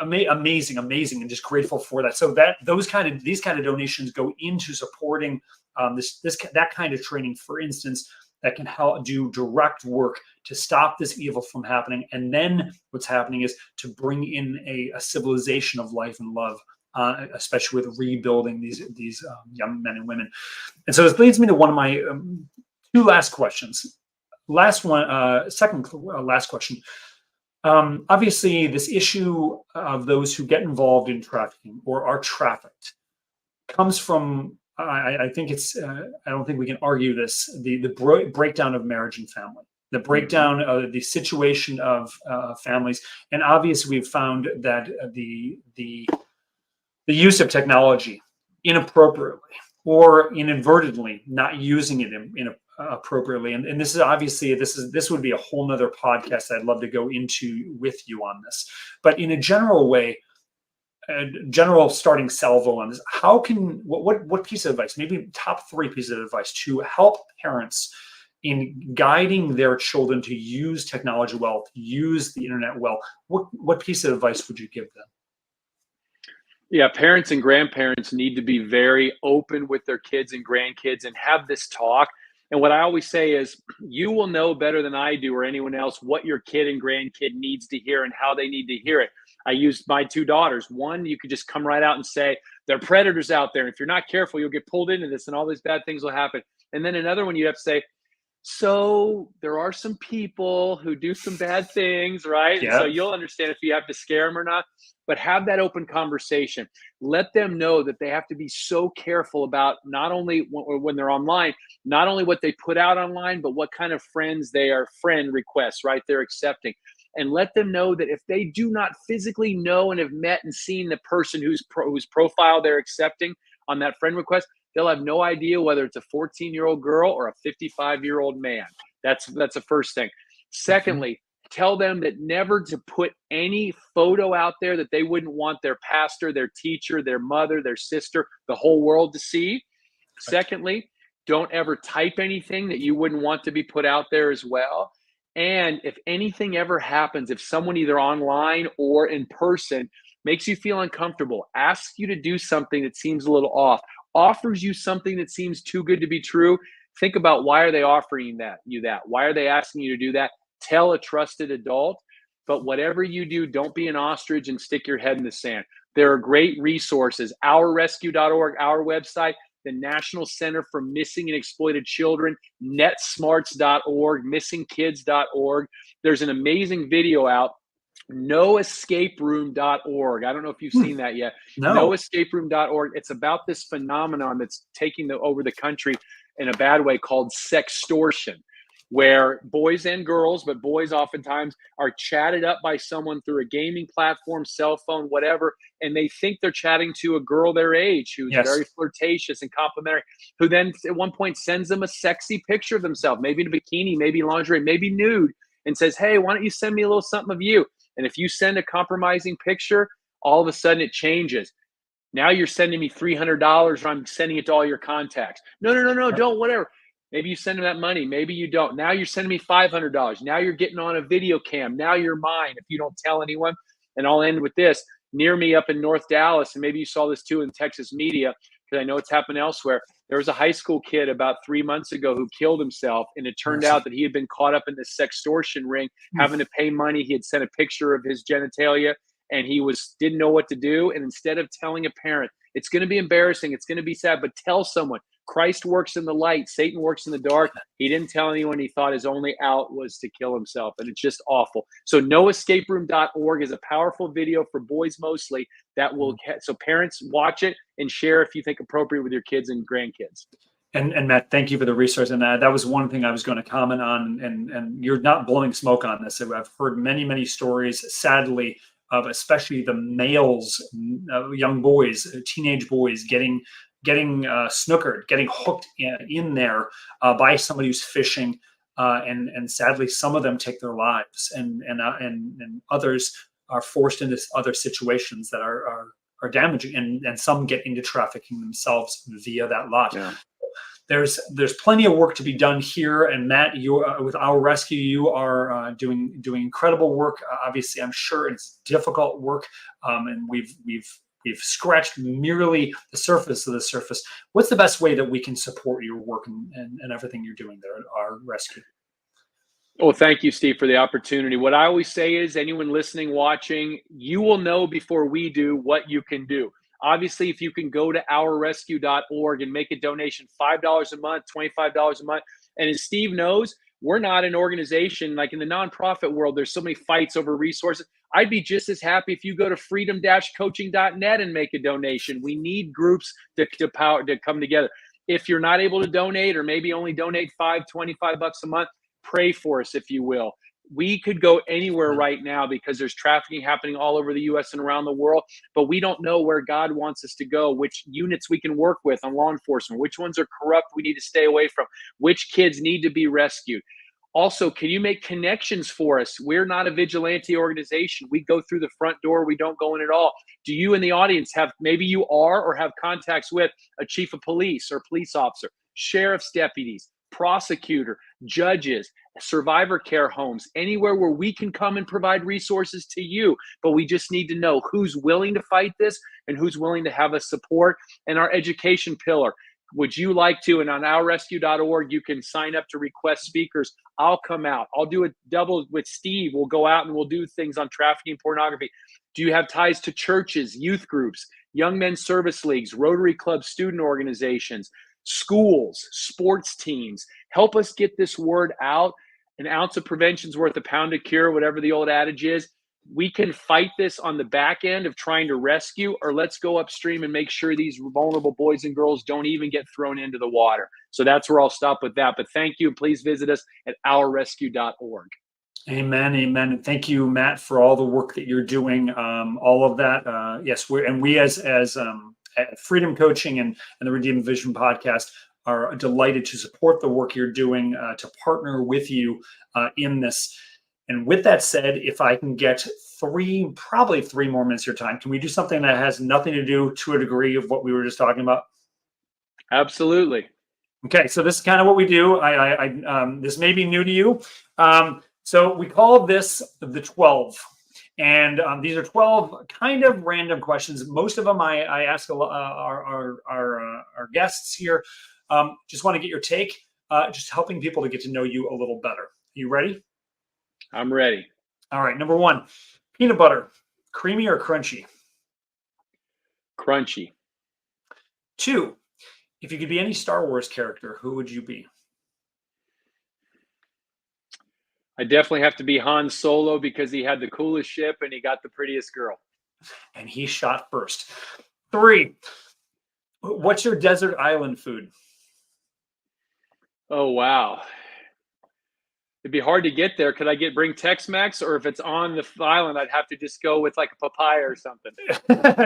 [SPEAKER 2] Amazing, and just grateful for that. So these kind of donations go into supporting that kind of training, for instance, that can help do direct work to stop this evil from happening. And then what's happening is to bring in a civilization of life and love, especially with rebuilding these young men and women. And so this leads me to one of my two last questions. Last question. Obviously, this issue of those who get involved in trafficking or are trafficked comes from, I think it's, I don't think we can argue this, the breakdown of marriage and family. the breakdown of the situation of families. And obviously, we've found that the use of technology inappropriately or inadvertently not using it appropriately. And this is obviously, this would be a whole nother podcast I'd love to go into with you on this. But in a general way, a general starting salvo on this, what piece of advice, maybe top 3 pieces of advice to help parents in guiding their children to use technology well, to use the internet well, what piece of advice would you give them?
[SPEAKER 3] Yeah, parents and grandparents need to be very open with their kids and grandkids and have this talk. And what I always say is, you will know better than I do or anyone else what your kid and grandkid needs to hear and how they need to hear it. I used my 2 daughters. One, you could just come right out and say, there are predators out there. If you're not careful, you'll get pulled into this and all these bad things will happen. And then another one, you have to say, so there are some people who do some bad things, right?
[SPEAKER 2] Yeah.
[SPEAKER 3] So you'll understand if you have to scare them or not, but have that open conversation. Let them know that they have to be so careful about not only when they're online, not only what they put out online, but what kind of friends they are, friend requests, right? They're accepting. And let them know that if they do not physically know and have met and seen the person whose profile they're accepting on that friend request, they'll have no idea whether it's a 14-year-old girl or a 55-year-old man. That's the first thing. Secondly, tell them that never to put any photo out there that they wouldn't want their pastor, their teacher, their mother, their sister, the whole world to see. Secondly, don't ever type anything that you wouldn't want to be put out there as well. And if anything ever happens, if someone either online or in person makes you feel uncomfortable, asks you to do something that seems a little off, offers you something that seems too good to be true, think about, why are they offering you that? Why are they asking you to do that? Tell a trusted adult. But whatever you do, don't be an ostrich and stick your head in the sand. There are great resources. OurRescue.org, our website, the National Center for Missing and Exploited Children, NetSmarts.org, MissingKids.org. There's an amazing video out, noescaperoom.org. I don't know if you've seen that yet.
[SPEAKER 2] No.
[SPEAKER 3] Noescaperoom.org. It's about this phenomenon that's taking over the country in a bad way called sextortion, where boys and girls, but boys oftentimes, are chatted up by someone through a gaming platform, cell phone, whatever, and they think they're chatting to a girl their age who's very flirtatious and complimentary, who then at one point sends them a sexy picture of themselves, maybe in a bikini, maybe lingerie, maybe nude, and says, hey, why don't you send me a little something of you? And if you send a compromising picture, all of a sudden it changes. Now you're sending me $300 or I'm sending it to all your contacts. No, don't, whatever. Maybe you send them that money. Maybe you don't. Now you're sending me $500. Now you're getting on a video cam. Now you're mine if you don't tell anyone. And I'll end with this. Near me up in North Dallas, and maybe you saw this too in Texas media, because I know it's happened elsewhere. There was a high school kid about 3 months ago who killed himself. And it turned out that he had been caught up in this sextortion ring, having to pay money. He had sent a picture of his genitalia and he didn't know what to do. And instead of telling a parent, it's going to be embarrassing, it's going to be sad, but tell someone. Christ works in the light, Satan works in the dark. He didn't tell anyone. He thought his only out was to kill himself. And it's just awful. So noescaperoom.org is a powerful video for boys mostly that will, so parents watch it and share if you think appropriate with your kids and grandkids.
[SPEAKER 2] And Matt, thank you for the resource. And that was one thing I was going to comment on. And you're not blowing smoke on this. I've heard many stories, sadly, of especially the males, young boys, teenage boys getting snookered, getting hooked in there by somebody who's fishing, and sadly, some of them take their lives, and others are forced into other situations that are damaging, and some get into trafficking themselves via that lot. Yeah. There's plenty of work to be done here, and Matt, you with Our Rescue, you are doing incredible work. Obviously, I'm sure it's difficult work, and we've scratched merely the surface of the surface. What's the best way that we can support your work and everything you're doing there at Our Rescue?
[SPEAKER 3] Well, thank you, Steve, for the opportunity. What I always say is, anyone listening, watching, you will know before we do what you can do. Obviously, if you can go to ourrescue.org and make a donation, $5 a month, $25 a month. And as Steve knows, we're not an organization like in the nonprofit world. There's so many fights over resources. I'd be just as happy if you go to freedom-coaching.net and make a donation. We need groups to come together. If you're not able to donate, or maybe only donate $25 a month, pray for us, if you will. We could go anywhere right now because there's trafficking happening all over the US and around the world, but we don't know where God wants us to go, which units we can work with on law enforcement, which ones are corrupt we need to stay away from, which kids need to be rescued. Also, can you make connections for us? We're not a vigilante organization. We go through the front door. We don't go in at all. Do you in the audience have, maybe you are or have contacts with a chief of police or police officer, sheriff's deputies, prosecutor, judges, survivor care homes, anywhere where we can come and provide resources to you? But we just need to know who's willing to fight this and who's willing to have us support. And our education pillar. Would you like to? And on ourrescue.org, you can sign up to request speakers. I'll come out. I'll do a double with Steve. We'll go out and we'll do things on trafficking, pornography. Do you have ties to churches, youth groups, young men's service leagues, Rotary Club student organizations, schools, sports teams? Help us get this word out. An ounce of prevention's worth a pound of cure, whatever the old adage is. We can fight this on the back end of trying to rescue, or let's go upstream and make sure these vulnerable boys and girls don't even get thrown into the water. So that's where I'll stop with that. But thank you. And please visit us at ourrescue.org.
[SPEAKER 2] Amen. Amen. And thank you, Matt, for all the work that you're doing. All of that. Yes. We as Freedom Coaching and the Redeemed Vision podcast are delighted to support the work you're doing, to partner with you in this. And with that said, if I can get probably three more minutes of your time, can we do something that has nothing to do to a degree of what we were just talking about?
[SPEAKER 3] Absolutely.
[SPEAKER 2] Okay, so this is kind of what we do. This may be new to you. So we call this the 12. And these are 12 kind of random questions. Most of them I ask our guests here. Just want to get your take, just helping people to get to know you a little better. You ready?
[SPEAKER 3] I'm ready.
[SPEAKER 2] All right. Number one, peanut butter, creamy or crunchy?
[SPEAKER 3] Crunchy.
[SPEAKER 2] 2, if you could be any Star Wars character, who would you be?
[SPEAKER 3] I definitely have to be Han Solo because he had the coolest ship and he got the prettiest girl.
[SPEAKER 2] And he shot first. 3, what's your desert island food?
[SPEAKER 3] Oh, wow. It'd be hard to get there. Could I bring Tex-Mex, or if it's on the island, I'd have to just go with like a papaya or something?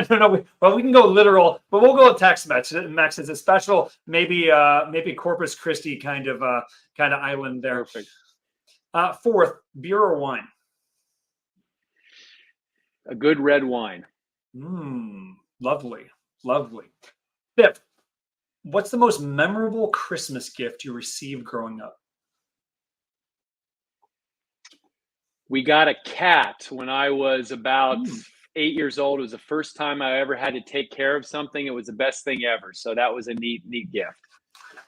[SPEAKER 2] No. Well, we can go literal, but we'll go with Tex-Mex. Mex is a special, maybe Corpus Christi kind of island there.
[SPEAKER 3] Perfect.
[SPEAKER 2] 4th, beer or wine?
[SPEAKER 3] A good red wine.
[SPEAKER 2] Lovely. 5th, what's the most memorable Christmas gift you received growing up?
[SPEAKER 3] We got a cat when I was about 8 years old. It was the first time I ever had to take care of something. It was the best thing ever. So that was a neat gift.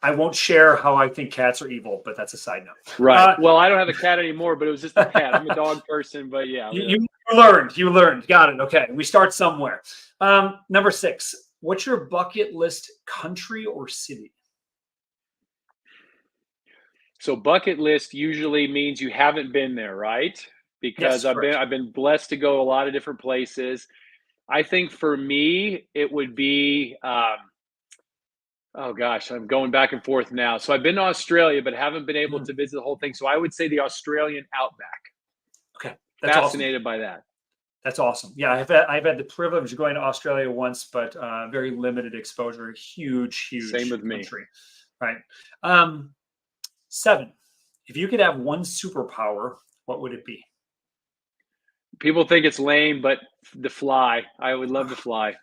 [SPEAKER 2] I won't share how I think cats are evil, but that's a side note.
[SPEAKER 3] Right. Well, I don't have a cat anymore, but it was just a cat. I'm a dog person, but yeah.
[SPEAKER 2] You learned. Got it. Okay. We start somewhere. Number 6, what's your bucket list country or city?
[SPEAKER 3] So bucket list usually means you haven't been there, right? Because
[SPEAKER 2] Yes,
[SPEAKER 3] I've been blessed to go a lot of different places. I think for me, it would be, oh gosh, I'm going back and forth now. So I've been to Australia, but haven't been able to visit the whole thing. So I would say the Australian outback.
[SPEAKER 2] Okay. That's
[SPEAKER 3] fascinated by that.
[SPEAKER 2] That's awesome. Yeah, I've had the privilege of going to Australia once, but very limited exposure. Huge
[SPEAKER 3] Same with
[SPEAKER 2] country. Me. Right. 7, if you could have one superpower, what would it be?
[SPEAKER 3] People think it's lame, but the fly. I would love to fly.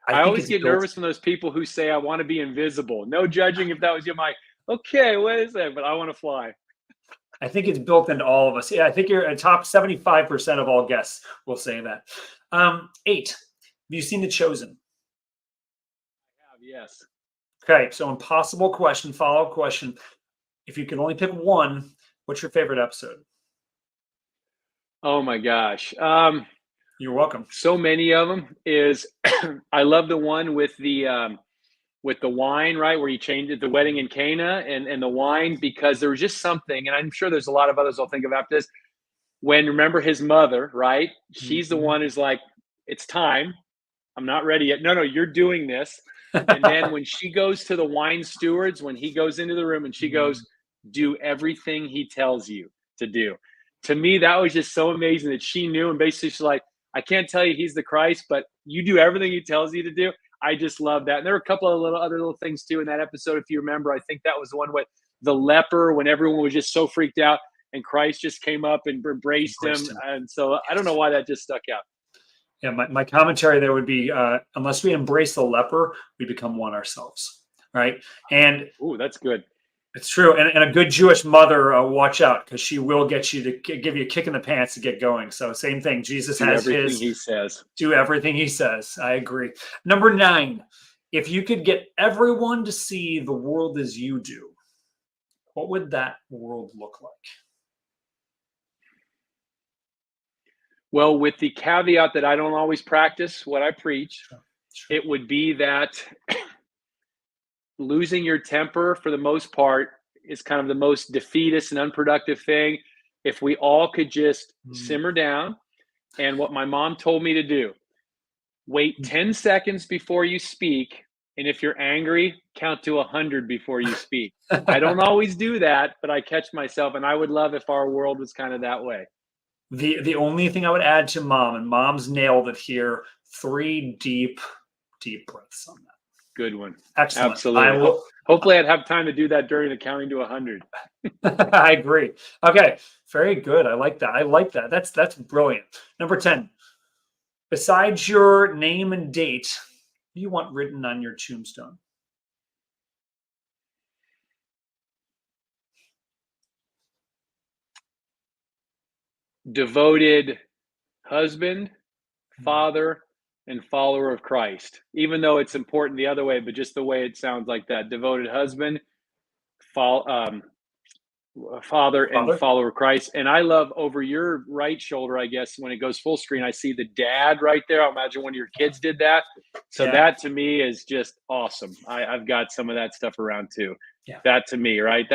[SPEAKER 3] I always get nervous from those people who say, I want to be invisible. No judging if that was you. I'm like, okay, what is that? But I want to fly.
[SPEAKER 2] I think it's built into all of us. Yeah, I think you're a top 75% of all guests will say that. 8, have you seen The Chosen?
[SPEAKER 3] I have, yes.
[SPEAKER 2] Okay, so impossible question, follow-up question. If you can only pick one, what's your favorite episode?
[SPEAKER 3] Oh my gosh.
[SPEAKER 2] You're welcome.
[SPEAKER 3] So many of them is I love the one with the wine, right? Where you changed it, the wedding in Cana and the wine, because there was just something, and I'm sure there's a lot of others I'll think of after this. When, remember his mother, right? She's the one who's like, it's time. I'm not ready yet. No, you're doing this. And then when she goes to the wine stewards, when he goes into the room and she goes, do everything he tells you to do. To me, that was just so amazing that she knew, and basically she's like, I can't tell you he's the Christ, but you do everything he tells you to do. I just love that. And there were a couple of other little things too in that episode. If you remember, I think that was the one with the leper, when everyone was just so freaked out and Christ just came up and embraced him. And so I don't know why that just stuck out.
[SPEAKER 2] Yeah, my commentary there would be, unless we embrace the leper, we become one ourselves, right? And
[SPEAKER 3] ooh, that's good.
[SPEAKER 2] It's true. And a good Jewish mother, watch out, because she will get you to give you a kick in the pants to get going. So same thing. Jesus has
[SPEAKER 3] everything he says.
[SPEAKER 2] Do everything he says. I agree. Number 9, if you could get everyone to see the world as you do, what would that world look like?
[SPEAKER 3] Well, with the caveat that I don't always practice what I preach,
[SPEAKER 2] Sure.
[SPEAKER 3] It would be that losing your temper for the most part is kind of the most defeatist and unproductive thing. If we all could just simmer down, and what my mom told me to do, wait 10 seconds before you speak. And if you're angry, count to 100 before you speak. I don't always do that, but I catch myself, and I would love if our world was kind of that way.
[SPEAKER 2] The only thing I would add to Mom, and Mom's nailed it here, 3 deep breaths on that.
[SPEAKER 3] Good one.
[SPEAKER 2] Excellent.
[SPEAKER 3] Absolutely. Hopefully I'd have time to do that during the counting to 100.
[SPEAKER 2] I agree. Okay. Very good. I like that. That's brilliant. Number 10, besides your name and date, what do you want written on your tombstone?
[SPEAKER 3] Devoted husband, father, and follower of Christ. Even though it's important the other way, but just the way it sounds like that. Devoted husband, father, and follower of Christ. And I love, over your right shoulder, I guess, when it goes full screen, I see the dad right there. I imagine one of your kids did that. So that to me is just awesome. I've got some of that stuff around too. Yeah. That to me, right?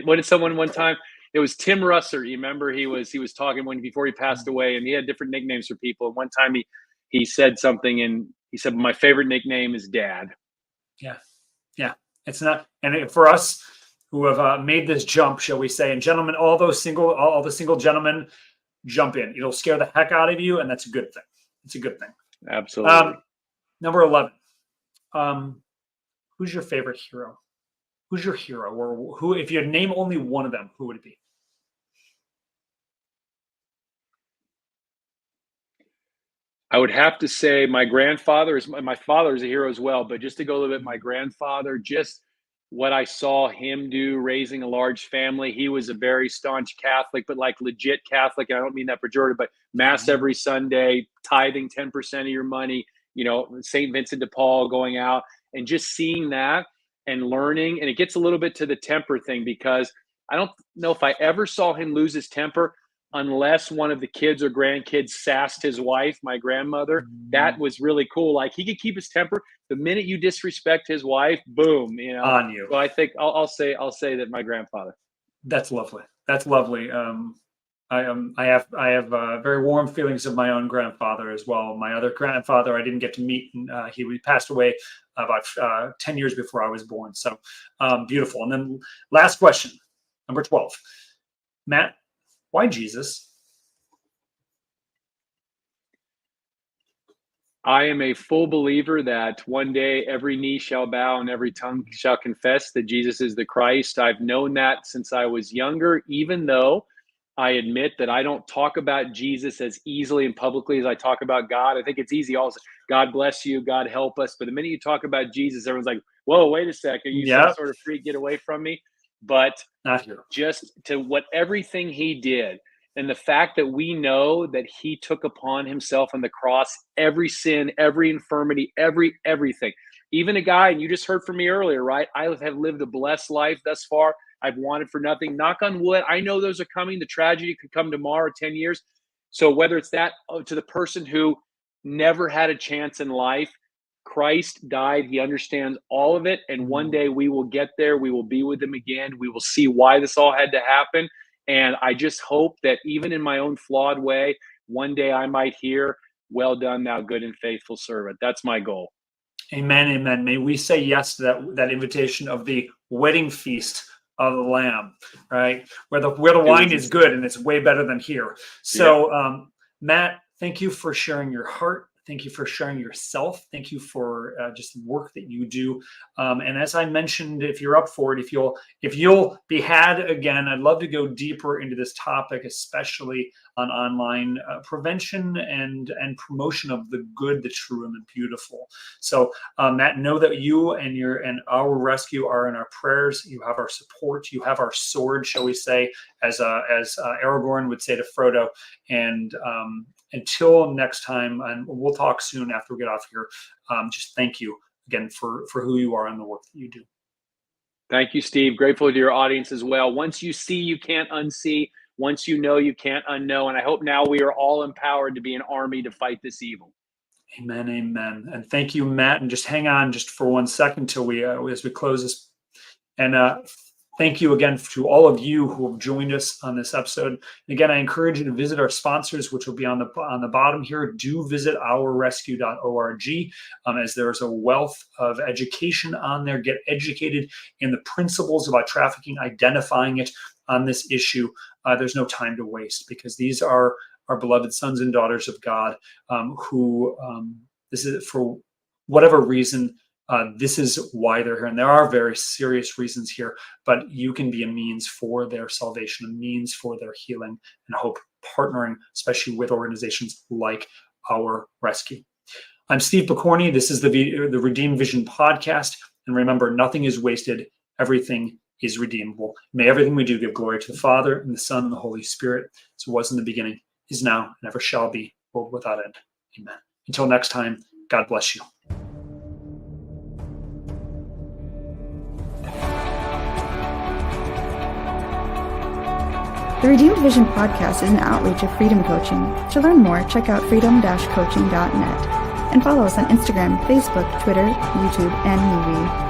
[SPEAKER 3] What did someone one time, it was Tim Russer. You remember he was talking before he passed away, and he had different nicknames for people. And one time he said something, and he said, my favorite nickname is Dad.
[SPEAKER 2] Yeah. Yeah. It's not, and for us who have made this jump, shall we say, and gentlemen, all the single gentlemen, jump in. It'll scare the heck out of you, and that's a good thing. It's a good thing.
[SPEAKER 3] Absolutely.
[SPEAKER 2] Number 11. Who's your favorite hero? Who's your hero? Or who, if you had name only one of them, who would it be?
[SPEAKER 3] I would have to say my father is a hero as well, but just to go a little bit, my grandfather, just what I saw him do raising a large family. He was a very staunch Catholic, but like legit Catholic. I don't mean that pejorative, but mass every Sunday, tithing 10% of your money, St. Vincent de Paul, going out and just seeing that and learning. And it gets a little bit to the temper thing, because I don't know if I ever saw him lose his temper unless one of the kids or grandkids sassed his wife, my grandmother. That was really cool. Like, he could keep his temper. The minute you disrespect his wife, boom,
[SPEAKER 2] on you.
[SPEAKER 3] So I think I'll say that my grandfather.
[SPEAKER 2] That's lovely. That's lovely. I have very warm feelings of my own grandfather as well. My other grandfather I didn't get to meet. He passed away about 10 years before I was born. So beautiful. And then last question, number 12. Matt, why Jesus?
[SPEAKER 3] I am a full believer that one day every knee shall bow and every tongue shall confess that Jesus is the Christ. I've known that since I was younger, even though I admit that I don't talk about Jesus as easily and publicly as I talk about God. I think it's easy also. God bless you, God help us. But the minute you talk about Jesus, everyone's like, whoa, wait a second. You some sort of freak, get away from me. But
[SPEAKER 2] not here.
[SPEAKER 3] Just to everything he did, and the fact that we know that he took upon himself on the cross every sin, every infirmity, everything. Even a guy, and you just heard from me earlier, right? I have lived a blessed life thus far. I've wanted for nothing. Knock on wood. I know those are coming. The tragedy could come tomorrow, 10 years. So whether it's that to the person who never had a chance in life, Christ died. He understands all of it. And one day we will get there. We will be with him again. We will see why this all had to happen. And I just hope that even in my own flawed way, one day I might hear, well done, thou good and faithful servant. That's my goal.
[SPEAKER 2] Amen. Amen. May we say yes to that invitation of the wedding feast of the Lamb, right? Where the wine is good and it's way better than here. So, Matt, thank you for sharing your heart. Thank you for sharing yourself. Thank you for just the work that you do. And as I mentioned, if you're up for it, if you'll be had again, I'd love to go deeper into this topic, especially on online prevention and promotion of the good, the true, and the beautiful. So, Matt, know that you and our rescue are in our prayers. You have our support. You have our sword, shall we say, as Aragorn would say to Frodo. And until next time, and we'll talk soon after we get off here. Just thank you again for who you are and the work that you do.
[SPEAKER 3] Thank you, Steve. Grateful to your audience as well. Once you see, you can't unsee. Once you know, you can't unknow. And I hope now we are all empowered to be an army to fight this evil.
[SPEAKER 2] Amen, amen. And thank you, Matt. And just hang on just for 1 second till as we close this. And thank you again to all of you who have joined us on this episode. And again, I encourage you to visit our sponsors, which will be on the bottom here. Do visit ourrescue.org, as there's a wealth of education on there. Get educated in the principles about trafficking, identifying it on this issue. There's no time to waste, because these are our beloved sons and daughters of God, who this is for whatever reason. This is why they're here. And there are very serious reasons here, but you can be a means for their salvation, a means for their healing and hope, partnering, especially with organizations like Our Rescue. I'm Steve Pokorny. This is the Redeemed Vision podcast. And remember, nothing is wasted. Everything is redeemable. May everything we do give glory to the Father and the Son and the Holy Spirit, as it was in the beginning, is now, and ever shall be, world without end. Amen. Until next time, God bless you.
[SPEAKER 1] The Redeemed Vision podcast is an outreach of Freedom Coaching. To learn more, check out freedom-coaching.net and follow us on Instagram, Facebook, Twitter, YouTube, and MeWe.